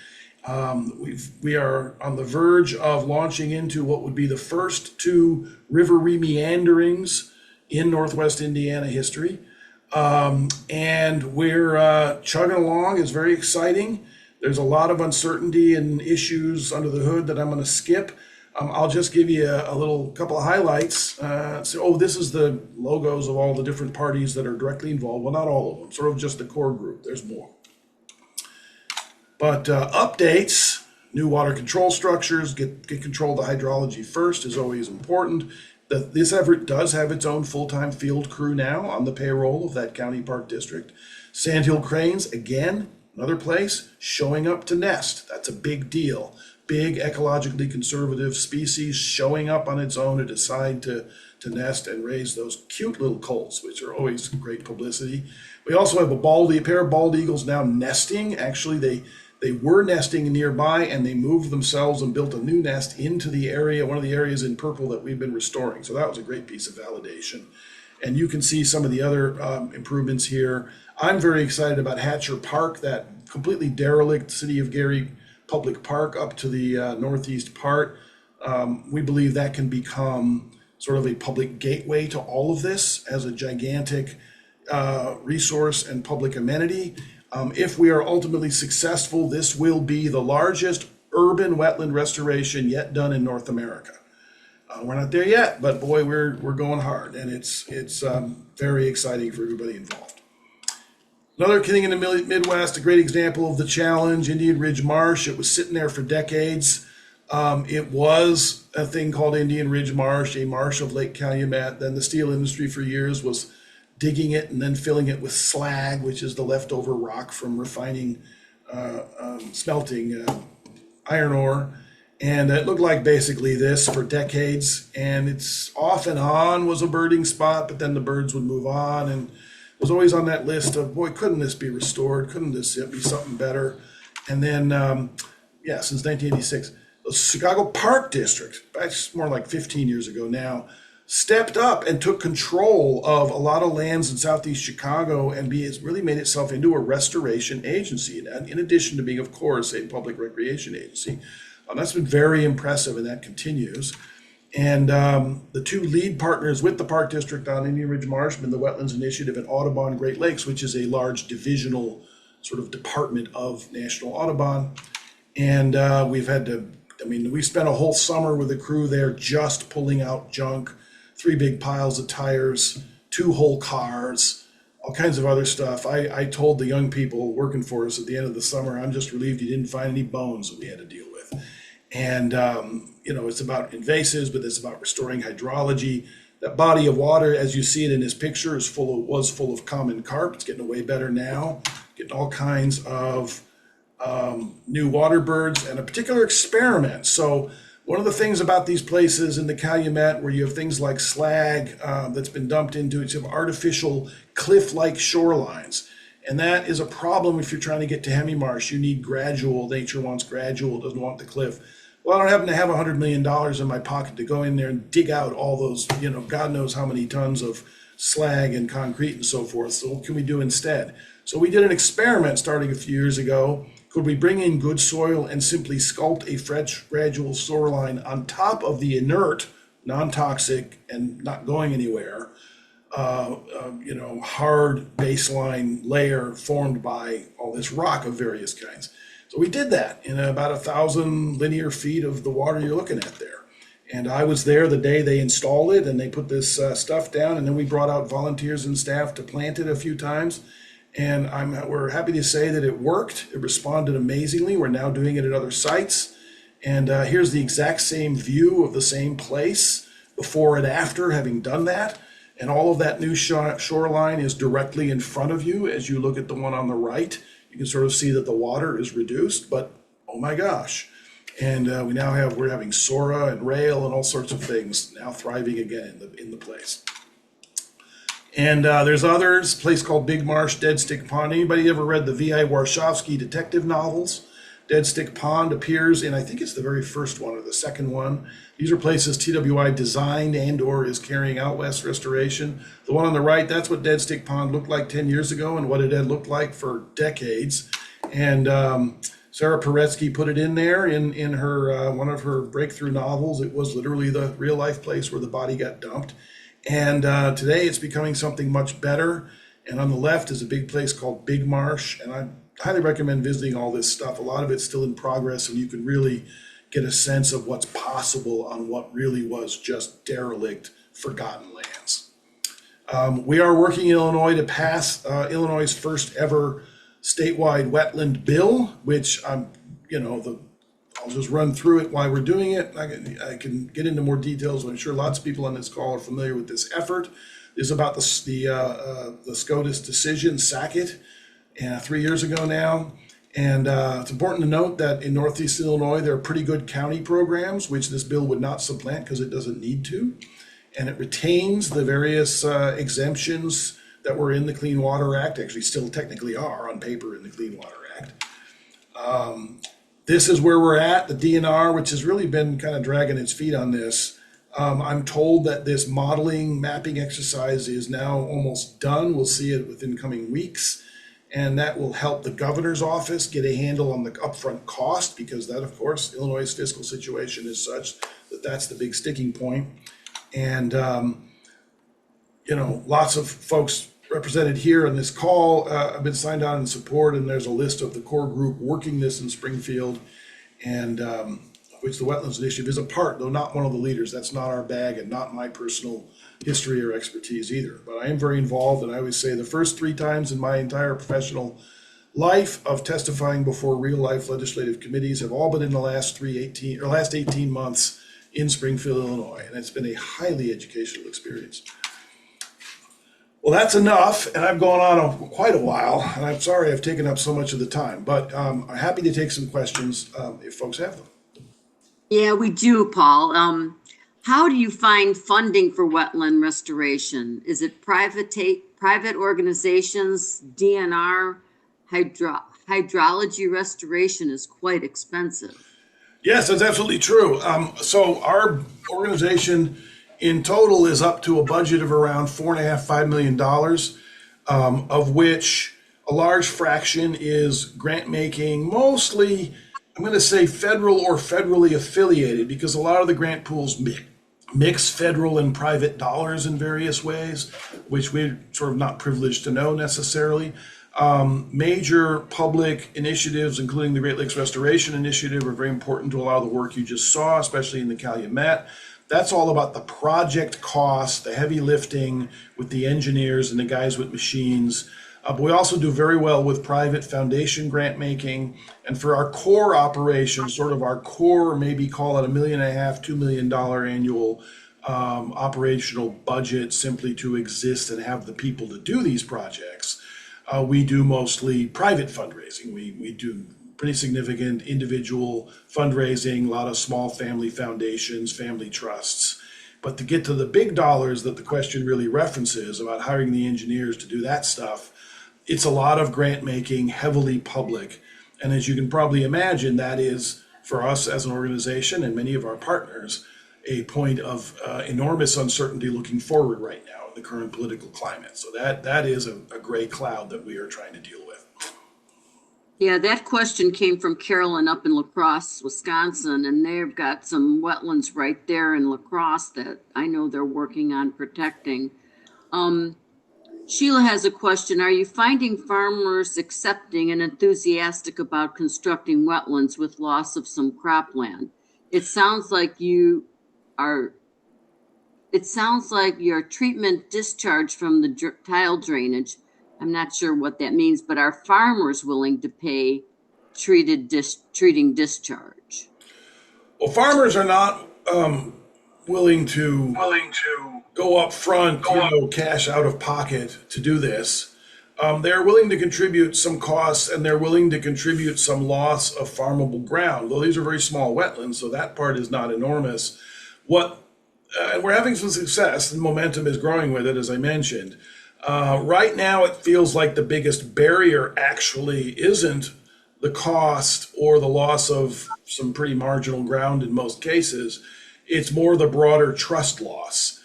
Speaker 4: We are on the verge of launching into what would be the first 2 river remeanderings in Northwest Indiana history. And we're chugging along. It's very exciting. There's a lot of uncertainty and issues under the hood that I'm going to skip. I'll just give you a little couple of highlights. This is the logos of all the different parties that are directly involved. Well, not all of them, sort of just the core group. There's more. But updates, new water control structures, get control of the hydrology first is always important. This effort does have its own full-time field crew now on the payroll of that county park district. Sandhill cranes, again, another place, showing up to nest. That's a big deal. Big ecologically conservative species showing up on its own to decide to nest and raise those cute little colts, which are always great publicity. We also have a pair of bald eagles now nesting. Actually, they were nesting nearby and they moved themselves and built a new nest into the area, one of the areas in purple that we've been restoring. So that was a great piece of validation. And you can see some of the other improvements here. I'm very excited about Hatcher Park, that completely derelict City of Gary public park up to the northeast part. We believe that can become sort of a public gateway to all of this as a gigantic resource and public amenity. If we are ultimately successful, this will be the largest urban wetland restoration yet done in North America. We're not there yet, but boy, we're going hard, and it's very exciting for everybody involved. Another thing in the Midwest, a great example of the challenge, Indian Ridge Marsh. It was sitting there for decades. It was a thing called Indian Ridge Marsh, a marsh of Lake Calumet. Then the steel industry for years was digging it and then filling it with slag, which is the leftover rock from refining, smelting iron ore. And it looked like basically this for decades. And it's off and on was a birding spot, but then the birds would move on. And it was always on that list of, boy, couldn't this be restored? Couldn't this be something better? And then, since 1986, the Chicago Park District, that's more like 15 years ago now, stepped up and took control of a lot of lands in Southeast Chicago and has really made itself into a restoration agency, in addition to being, of course, a public recreation agency. That's been very impressive, and that continues. And the 2 lead partners with the Park District on Indian Ridge Marsh have been the Wetlands Initiative and Audubon Great Lakes, which is a large divisional sort of department of National Audubon. And we spent a whole summer with a crew there just pulling out junk, 3 big piles of tires, 2 whole cars, all kinds of other stuff. I told the young people working for us at the end of the summer, I'm just relieved you didn't find any bones that we had to deal with. And, it's about invasives, but it's about restoring hydrology. That body of water, as you see it in this picture, was full of common carp. It's getting way better now, getting all kinds of new water birds and a particular experiment. So one of the things about these places in the Calumet where you have things like slag that's been dumped into it, you have artificial cliff-like shorelines. And that is a problem if you're trying to get to Hemi Marsh. You need gradual. Nature wants gradual, doesn't want the cliff. Well, I don't happen to have $100 million in my pocket to go in there and dig out all those, God knows how many tons of slag and concrete and so forth. So what can we do instead? So we did an experiment starting a few years ago. Could we bring in good soil and simply sculpt a fresh gradual shoreline on top of the inert, non-toxic, and not going anywhere, hard baseline layer formed by all this rock of various kinds? So we did that in about 1,000 linear feet of the water you're looking at there. And I was there the day they installed it and they put this stuff down. And then we brought out volunteers and staff to plant it a few times. And we're happy to say that it worked. It responded amazingly. We're now doing it at other sites. And here's the exact same view of the same place before and after having done that. And all of that new shoreline is directly in front of you as you look at the one on the right. You can sort of see that the water is reduced, but oh my gosh. And we're having Sora and rail and all sorts of things now thriving again in the place. And there's others, a place called Big Marsh, Dead Stick Pond. Anybody ever read the V.I. Warshawski detective novels? Dead Stick Pond appears in, I think it's the very first one or the second one. These are places TWI designed and or is carrying out West restoration. The one on the right, that's what Dead Stick Pond looked like 10 years ago and what it had looked like for decades. And Sarah Paretsky put it in there in her one of her breakthrough novels. It was literally the real life place where the body got dumped. And today it's becoming something much better. And on the left is a big place called Big Marsh. And I highly recommend visiting all this stuff. A lot of it's still in progress and you can really get a sense of what's possible on what really was just derelict, forgotten lands. We are working in Illinois to pass Illinois' first ever statewide wetland bill, which I'll just run through it while we're doing it. I can get into more details. I'm sure lots of people on this call are familiar with this effort. This is about the SCOTUS decision, Sackett, 3 years ago now. And it's important to note that in Northeast Illinois, there are pretty good county programs, which this bill would not supplant because it doesn't need to. And it retains the various exemptions that were in the Clean Water Act, actually still technically are on paper in the Clean Water Act. This is where we're at. The DNR, which has really been kind of dragging its feet on this. I'm told that this modeling mapping exercise is now almost done. We'll see it within coming weeks. And that will help the governor's office get a handle on the upfront cost because that, of course, Illinois' fiscal situation is such that that's the big sticking point. And, lots of folks represented here on this call have been signed on in support, and there's a list of the core group working this in Springfield, and which the Wetlands Initiative is a part, though not one of the leaders. That's not our bag and not my personal history or expertise either. But I am very involved, and I always say the first 3 times in my entire professional life of testifying before real-life legislative committees have all been in the last 18 months in Springfield, Illinois, and it's been a highly educational experience. Well, that's enough, and I've gone on quite a while, and I'm sorry I've taken up so much of the time, but I'm happy to take some questions if folks have them.
Speaker 3: Yeah, we do, Paul. How do you find funding for wetland restoration? Is it private organizations? DNR? Hydrology restoration is quite expensive.
Speaker 4: Yes, that's absolutely true. So our organization in total is up to a budget of around $4.5 million, of which a large fraction is grant making, mostly, I'm going to say federal or federally affiliated, because a lot of the grant pools mix federal and private dollars in various ways, which we're sort of not privileged to know necessarily. Major public initiatives, including the Great Lakes Restoration Initiative, are very important to a lot of the work you just saw, especially in the Calumet. That's all about the project cost, the heavy lifting with the engineers and the guys with machines. But we also do very well with private foundation grant making. And for our core operations, sort of our core, maybe call it $1.5 million, $2 million annual operational budget simply to exist and have the people to do these projects. We do mostly private fundraising. We do pretty significant individual fundraising, a lot of small family foundations, family trusts. But to get to the big dollars that the question really references about hiring the engineers to do that stuff, it's a lot of grant making, heavily public. And as you can probably imagine, that is, for us as an organization and many of our partners, a point of enormous uncertainty looking forward right now in the current political climate. So that is a gray cloud that we are trying to deal with.
Speaker 3: Yeah, that question came from Carolyn up in La Crosse, Wisconsin, and they've got some wetlands right there in La Crosse that I know they're working on protecting. Sheila has a question. Are you finding farmers accepting and enthusiastic about constructing wetlands with loss of some cropland? It sounds like you are, it sounds like your treatment discharge from the tile drainage. I'm not sure what that means, but are farmers willing to pay treating discharge?
Speaker 4: Well, farmers are not willing to go up front, cash out of pocket to do this. They're willing to contribute some costs, and they're willing to contribute some loss of farmable ground. Though these are very small wetlands, so that part is not enormous. What and we're having some success, and momentum is growing with it, as I mentioned. Right now, it feels like the biggest barrier actually isn't the cost or the loss of some pretty marginal ground in most cases. It's more the broader trust loss.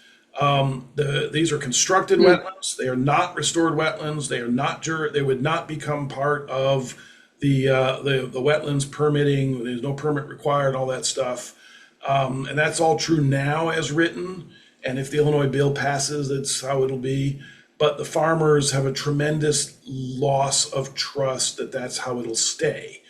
Speaker 4: These are constructed wetlands. They are not restored wetlands. They are not. They would not become part of the wetlands permitting. There's no permit required. All that stuff, and that's all true now as written. And if the Illinois bill passes, that's how it'll be. But the farmers have a tremendous loss of trust that that's how it'll stay.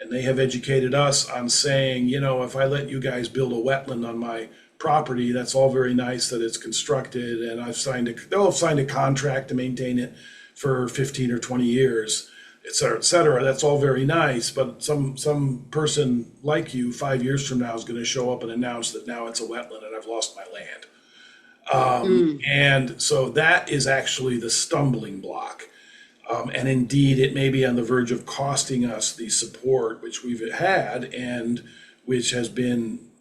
Speaker 4: And they have educated us on saying, if I let you guys build a wetland on my property, that's all very nice that it's constructed, and they'll have signed a contract to maintain it for 15 or 20 years, et cetera, et cetera. That's all very nice, but some person like you 5 years from now is going to show up and announce that now it's a wetland and I've lost my land. And so that is actually the stumbling block. And indeed, it may be on the verge of costing us the support which we've had and which has been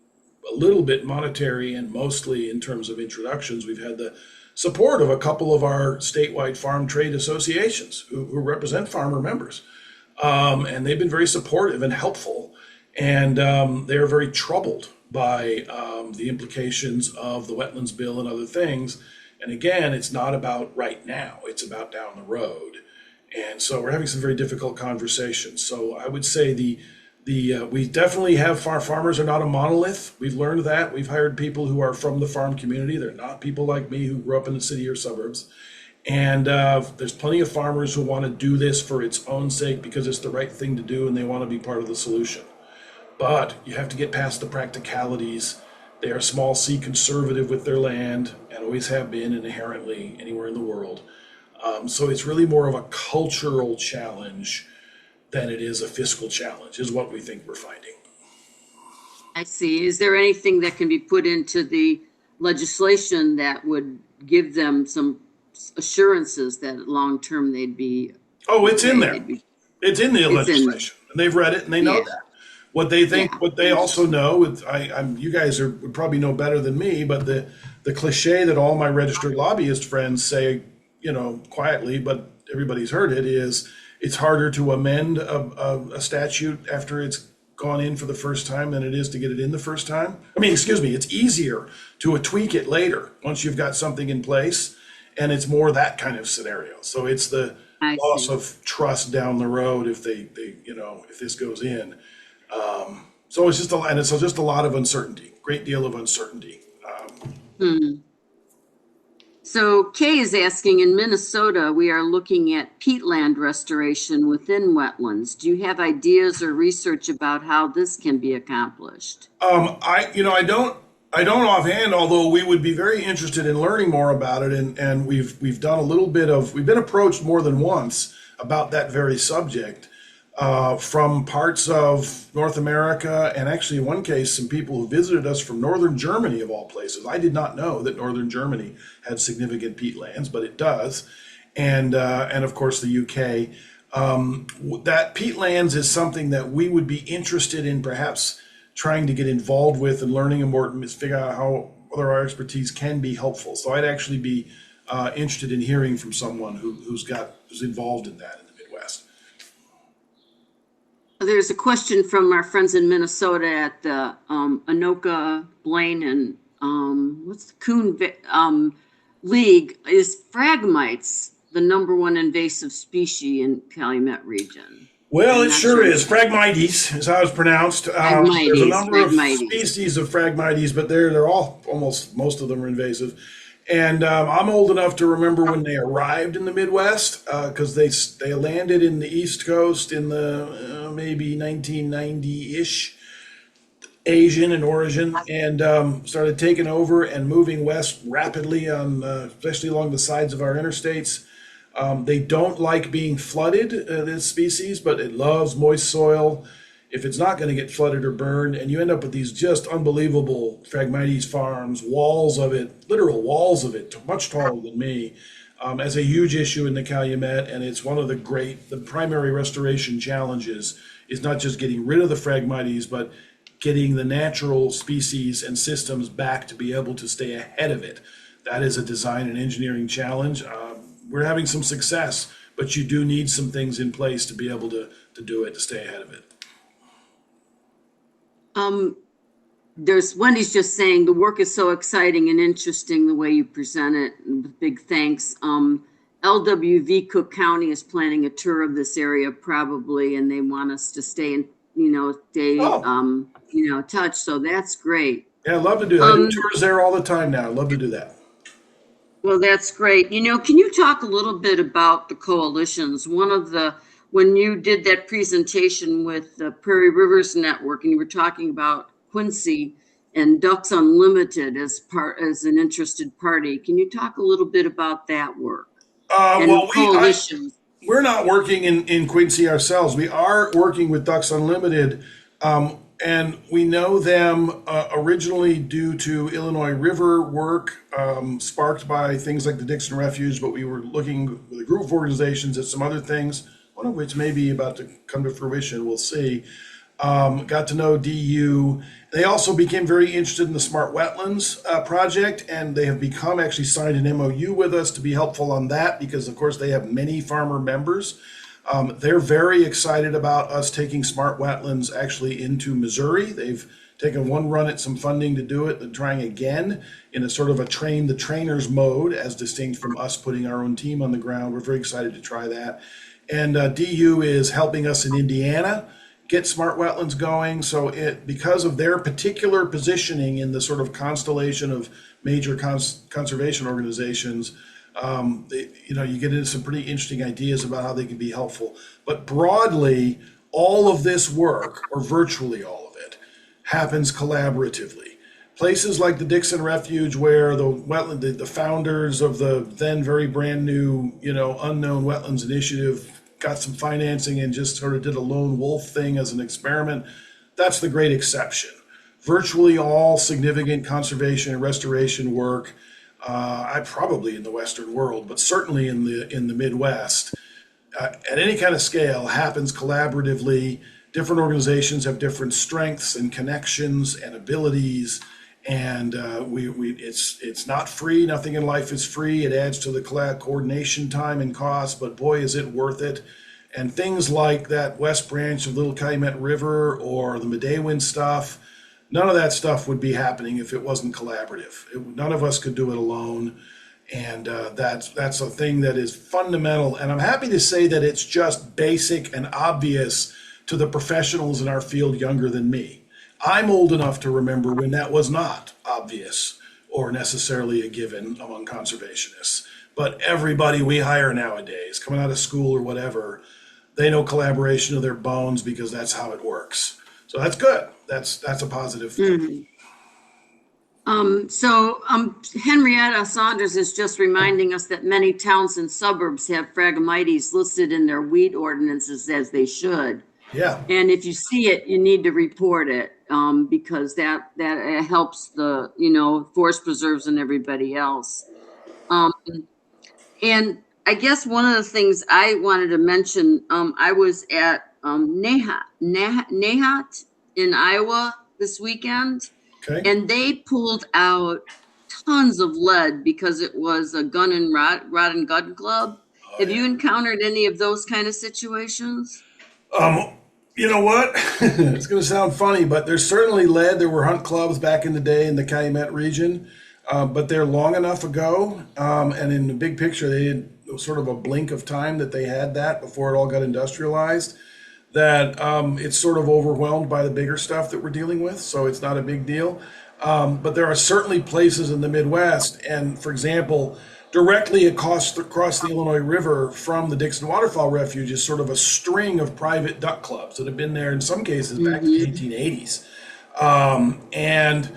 Speaker 4: a little bit monetary and mostly in terms of introductions. We've had the support of a couple of our statewide farm trade associations who represent farmer members. And they've been very supportive and helpful. And they're very troubled by the implications of the wetlands bill and other things. And again, it's not about right now, it's about down the road. And so we're having some very difficult conversations. So I would say we definitely have farmers are not a monolith. We've learned that. We've hired people who are from the farm community. They're not people like me who grew up in the city or suburbs. And there's plenty of farmers who want to do this for its own sake because it's the right thing to do and they want to be part of the solution. But you have to get past the practicalities. They are small c conservative with their land and always have been inherently anywhere in the world. So it's really more of a cultural challenge than it is a fiscal challenge, is what we think we're finding.
Speaker 3: I see. Is there anything that can be put into the legislation that would give them some assurances that long-term they'd be?
Speaker 4: Oh, it's in there. It's in the legislation. And they've read it and they know that. What they think, what they also know, you guys would probably know better than me, but the cliche that all my registered lobbyist friends say, quietly, but everybody's heard it, is it's harder to amend a statute after it's gone in for the first time than it is to get it in the first time. It's easier to tweak it later once you've got something in place, and it's more that kind of scenario. So it's the loss of trust down the road if if this goes in. So it's just a lot of uncertainty, great deal of uncertainty.
Speaker 3: So Kay is asking, in Minnesota, we are looking at peatland restoration within wetlands. Do you have ideas or research about how this can be accomplished?
Speaker 4: I don't offhand, although we would be very interested in learning more about it. And we've done we've been approached more than once about that very subject. From parts of North America, and actually in one case, some people who visited us from northern Germany, of all places. I did not know that northern Germany had significant peatlands, but it does, and of course the UK. That peatlands is something that we would be interested in, perhaps trying to get involved with and learning more, figure out how whether our expertise can be helpful. So I'd actually be interested in hearing from someone who's involved in that in the Midwest.
Speaker 3: There's a question from our friends in Minnesota at the Anoka, Blaine, and what's the Coon League. Is Phragmites the #1 invasive species in Calumet region?
Speaker 4: Well, it sure is. Phragmites is how it's pronounced. There's a number of species of Phragmites, but they're all most of them are invasive. And I'm old enough to remember when they arrived in the Midwest, because they landed in the East Coast in the maybe 1990-ish. Asian in origin, and started taking over and moving west rapidly on, especially along the sides of our interstates. They don't like being flooded, this species, but it loves moist soil. If it's not going to get flooded or burned, and you end up with these just unbelievable Phragmites farms, walls of it, literal walls of it, much taller than me, as a huge issue in the Calumet, and it's one of the primary restoration challenges is not just getting rid of the Phragmites, but getting the natural species and systems back to be able to stay ahead of it. That is a design and engineering challenge. We're having some success, but you do need some things in place to be able to do it, to stay ahead of it.
Speaker 3: There's Wendy's just saying the work is so exciting and interesting the way you present it. And big thanks. LWV Cook County is planning a tour of this area probably, and they want us to stay in, touch. So that's great.
Speaker 4: Yeah, I'd love to do that. I do tours there all the time now. I'd love to do that.
Speaker 3: Well, that's great. Can you talk a little bit about the coalitions? When you did that presentation with the Prairie Rivers Network, and you were talking about Quincy and Ducks Unlimited as an interested party, can you talk a little bit about that work? Coalitions.
Speaker 4: We're not working in Quincy ourselves. We are working with Ducks Unlimited, and we know them originally due to Illinois River work, sparked by things like the Dixon Refuge, but we were looking with a group of organizations at some other things, one of which may be about to come to fruition, we'll see. Got to know DU. They also became very interested in the Smart Wetlands project, and they have actually signed an MOU with us to be helpful on that because, of course, they have many farmer members. They're very excited about us taking Smart Wetlands actually into Missouri. They've taken one run at some funding to do it and trying again in a sort of a train the trainers mode, as distinct from us putting our own team on the ground. We're very excited to try that. And DU is helping us in Indiana get Smart Wetlands going. So because of their particular positioning in the sort of constellation of major conservation organizations, you get into some pretty interesting ideas about how they can be helpful. But broadly, all of this work, or virtually all of it, happens collaboratively. Places like the Dixon Refuge, where the founders of the then very brand new, unknown Wetlands Initiative got some financing and just sort of did a lone wolf thing as an experiment. That's the great exception. Virtually all significant conservation and restoration work, probably in the Western world, but certainly in the Midwest, at any kind of scale, happens collaboratively. Different organizations have different strengths and connections and abilities, and it's not free. Nothing in life is free. It adds to the coordination time and cost, but boy, is it worth it. And things like that West Branch of Little Calumet River or the Medewin stuff, none of that stuff would be happening if it wasn't collaborative. None of us could do it alone. And that's a thing that is fundamental. And I'm happy to say that it's just basic and obvious to the professionals in our field younger than me. I'm old enough to remember when that was not obvious or necessarily a given among conservationists. But everybody we hire nowadays, coming out of school or whatever, they know collaboration of their bones because that's how it works. So that's good. That's a positive thing.
Speaker 3: Henrietta Saunders is just reminding us that many towns and suburbs have Phragmites listed in their weed ordinances, as they should.
Speaker 4: Yeah.
Speaker 3: And if you see it, you need to report it because that helps the forest preserves and everybody else. And I guess one of the things I wanted to mention, I was at Nahat in Iowa this weekend.
Speaker 4: Okay.
Speaker 3: And they pulled out tons of lead because it was a gun and rod and gun club. Have you encountered any of those kind of situations?
Speaker 4: You know what? It's going to sound funny, but there's certainly lead. There were hunt clubs back in the day in the Calumet region, but they're long enough ago. And in the big picture, they had sort of a blink of time that they had that before it all got industrialized, that it's sort of overwhelmed by the bigger stuff that we're dealing with. So it's not a big deal. But there are certainly places in the Midwest. And for example, directly across the Illinois River from the Dixon Waterfowl Refuge is sort of a string of private duck clubs that have been there in some cases back to the 1880s. And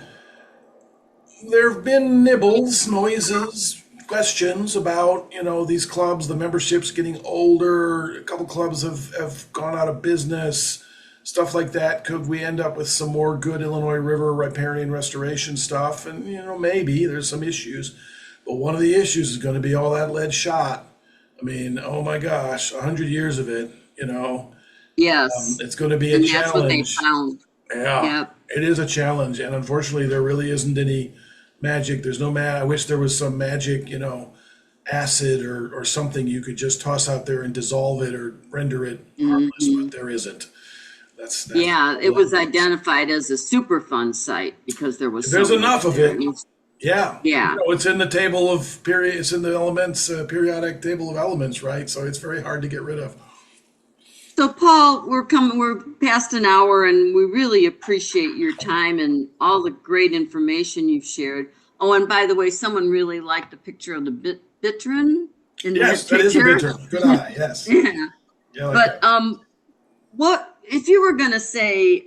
Speaker 4: there have been nibbles, noises, questions about, these clubs, the membership's getting older. A couple clubs have gone out of business, stuff like that. Could we end up with some more good Illinois River riparian restoration stuff? And, maybe there's some issues. But one of the issues is going to be all that lead shot. I mean, oh my gosh, 100 years of it,
Speaker 3: Yes,
Speaker 4: it's going to be a
Speaker 3: and that's what they
Speaker 4: challenge.
Speaker 3: found.
Speaker 4: Yeah,
Speaker 3: Yep.
Speaker 4: it is a challenge, and unfortunately, there really isn't any magic. There's no I wish there was some magic, acid or something you could just toss out there and dissolve it or render it harmless, but there isn't. That's
Speaker 3: Yeah, it was identified as a Superfund site because there was
Speaker 4: There's
Speaker 3: so
Speaker 4: enough
Speaker 3: much
Speaker 4: of
Speaker 3: there.
Speaker 4: it. Yeah,
Speaker 3: Yeah.
Speaker 4: it's in the table of period. It's in the elements, periodic table of elements, right? So it's very hard to get rid of.
Speaker 3: So Paul, we're past an hour and we really appreciate your time and all the great information you've shared. Oh, and by the way, someone really liked the picture of the bittern in
Speaker 4: Yes,
Speaker 3: that
Speaker 4: that is a
Speaker 3: picture.
Speaker 4: bitter. Good eye. Yes.
Speaker 3: Yeah.
Speaker 4: Yeah, I like
Speaker 3: But
Speaker 4: that.
Speaker 3: what if you were gonna say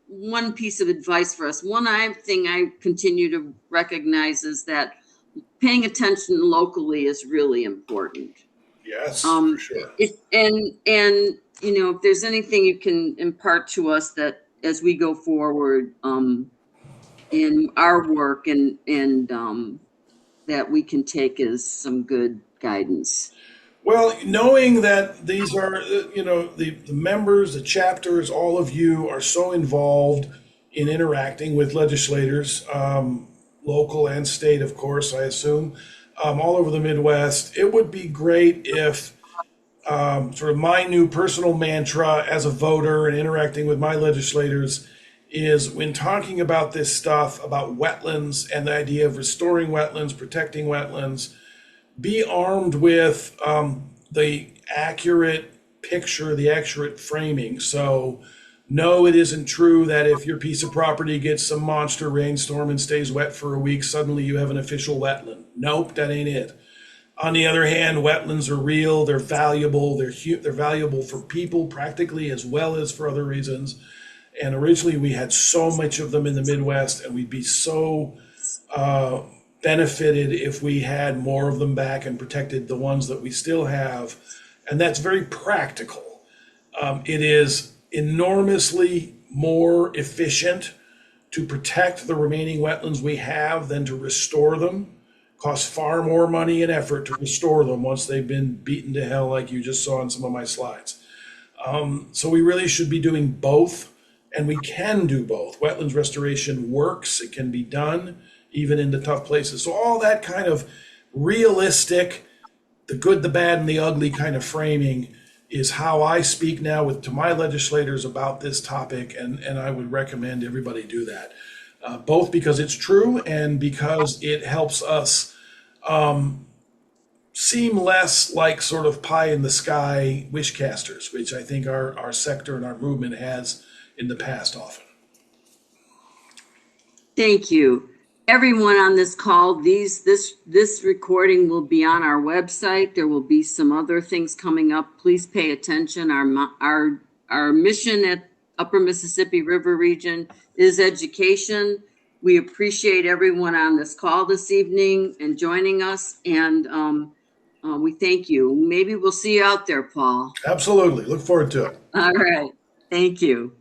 Speaker 3: one piece of advice for us? Thing I continue to recognize is that paying attention locally is really important.
Speaker 4: Yes, for sure.
Speaker 3: If there's anything you can impart to us that as we go forward in our work and that we can take as some good guidance.
Speaker 4: Well, knowing that these are, the members, the chapters, all of you are so involved in interacting with legislators, local and state, of course, I assume, all over the Midwest, it would be great if sort of my new personal mantra as a voter and interacting with my legislators is when talking about this stuff, about wetlands and the idea of restoring wetlands, protecting wetlands, be armed with the accurate picture, the accurate framing. So, no, it isn't true that if your piece of property gets some monster rainstorm and stays wet for a week, suddenly you have an official wetland. Nope, that ain't it. On the other hand, wetlands are real, they're valuable, they're valuable for people practically as well as for other reasons. And originally we had so much of them in the Midwest, and we'd be so benefited if we had more of them back and protected the ones that we still have. And that's very practical. It is enormously more efficient to protect the remaining wetlands we have than to restore them. Costs far more money and effort to restore them once they've been beaten to hell, like you just saw in some of my slides. So we really should be doing both, and we can do both. Wetlands restoration works, it can be done, even in the tough places. So all that kind of realistic, the good, the bad, and the ugly kind of framing is how I speak now to my legislators about this topic, and I would recommend everybody do that. Both because it's true and because it helps us seem less like sort of pie in the sky wish casters, which I think our sector and our movement has in the past often.
Speaker 3: Thank you. Everyone on this call, this recording will be on our website. There will be some other things coming up. Please pay attention. Our mission at Upper Mississippi River Region is education. We appreciate everyone on this call this evening and joining us, and we thank you. Maybe we'll see you out there, Paul.
Speaker 4: Absolutely. Look forward to it.
Speaker 3: All right. Thank you.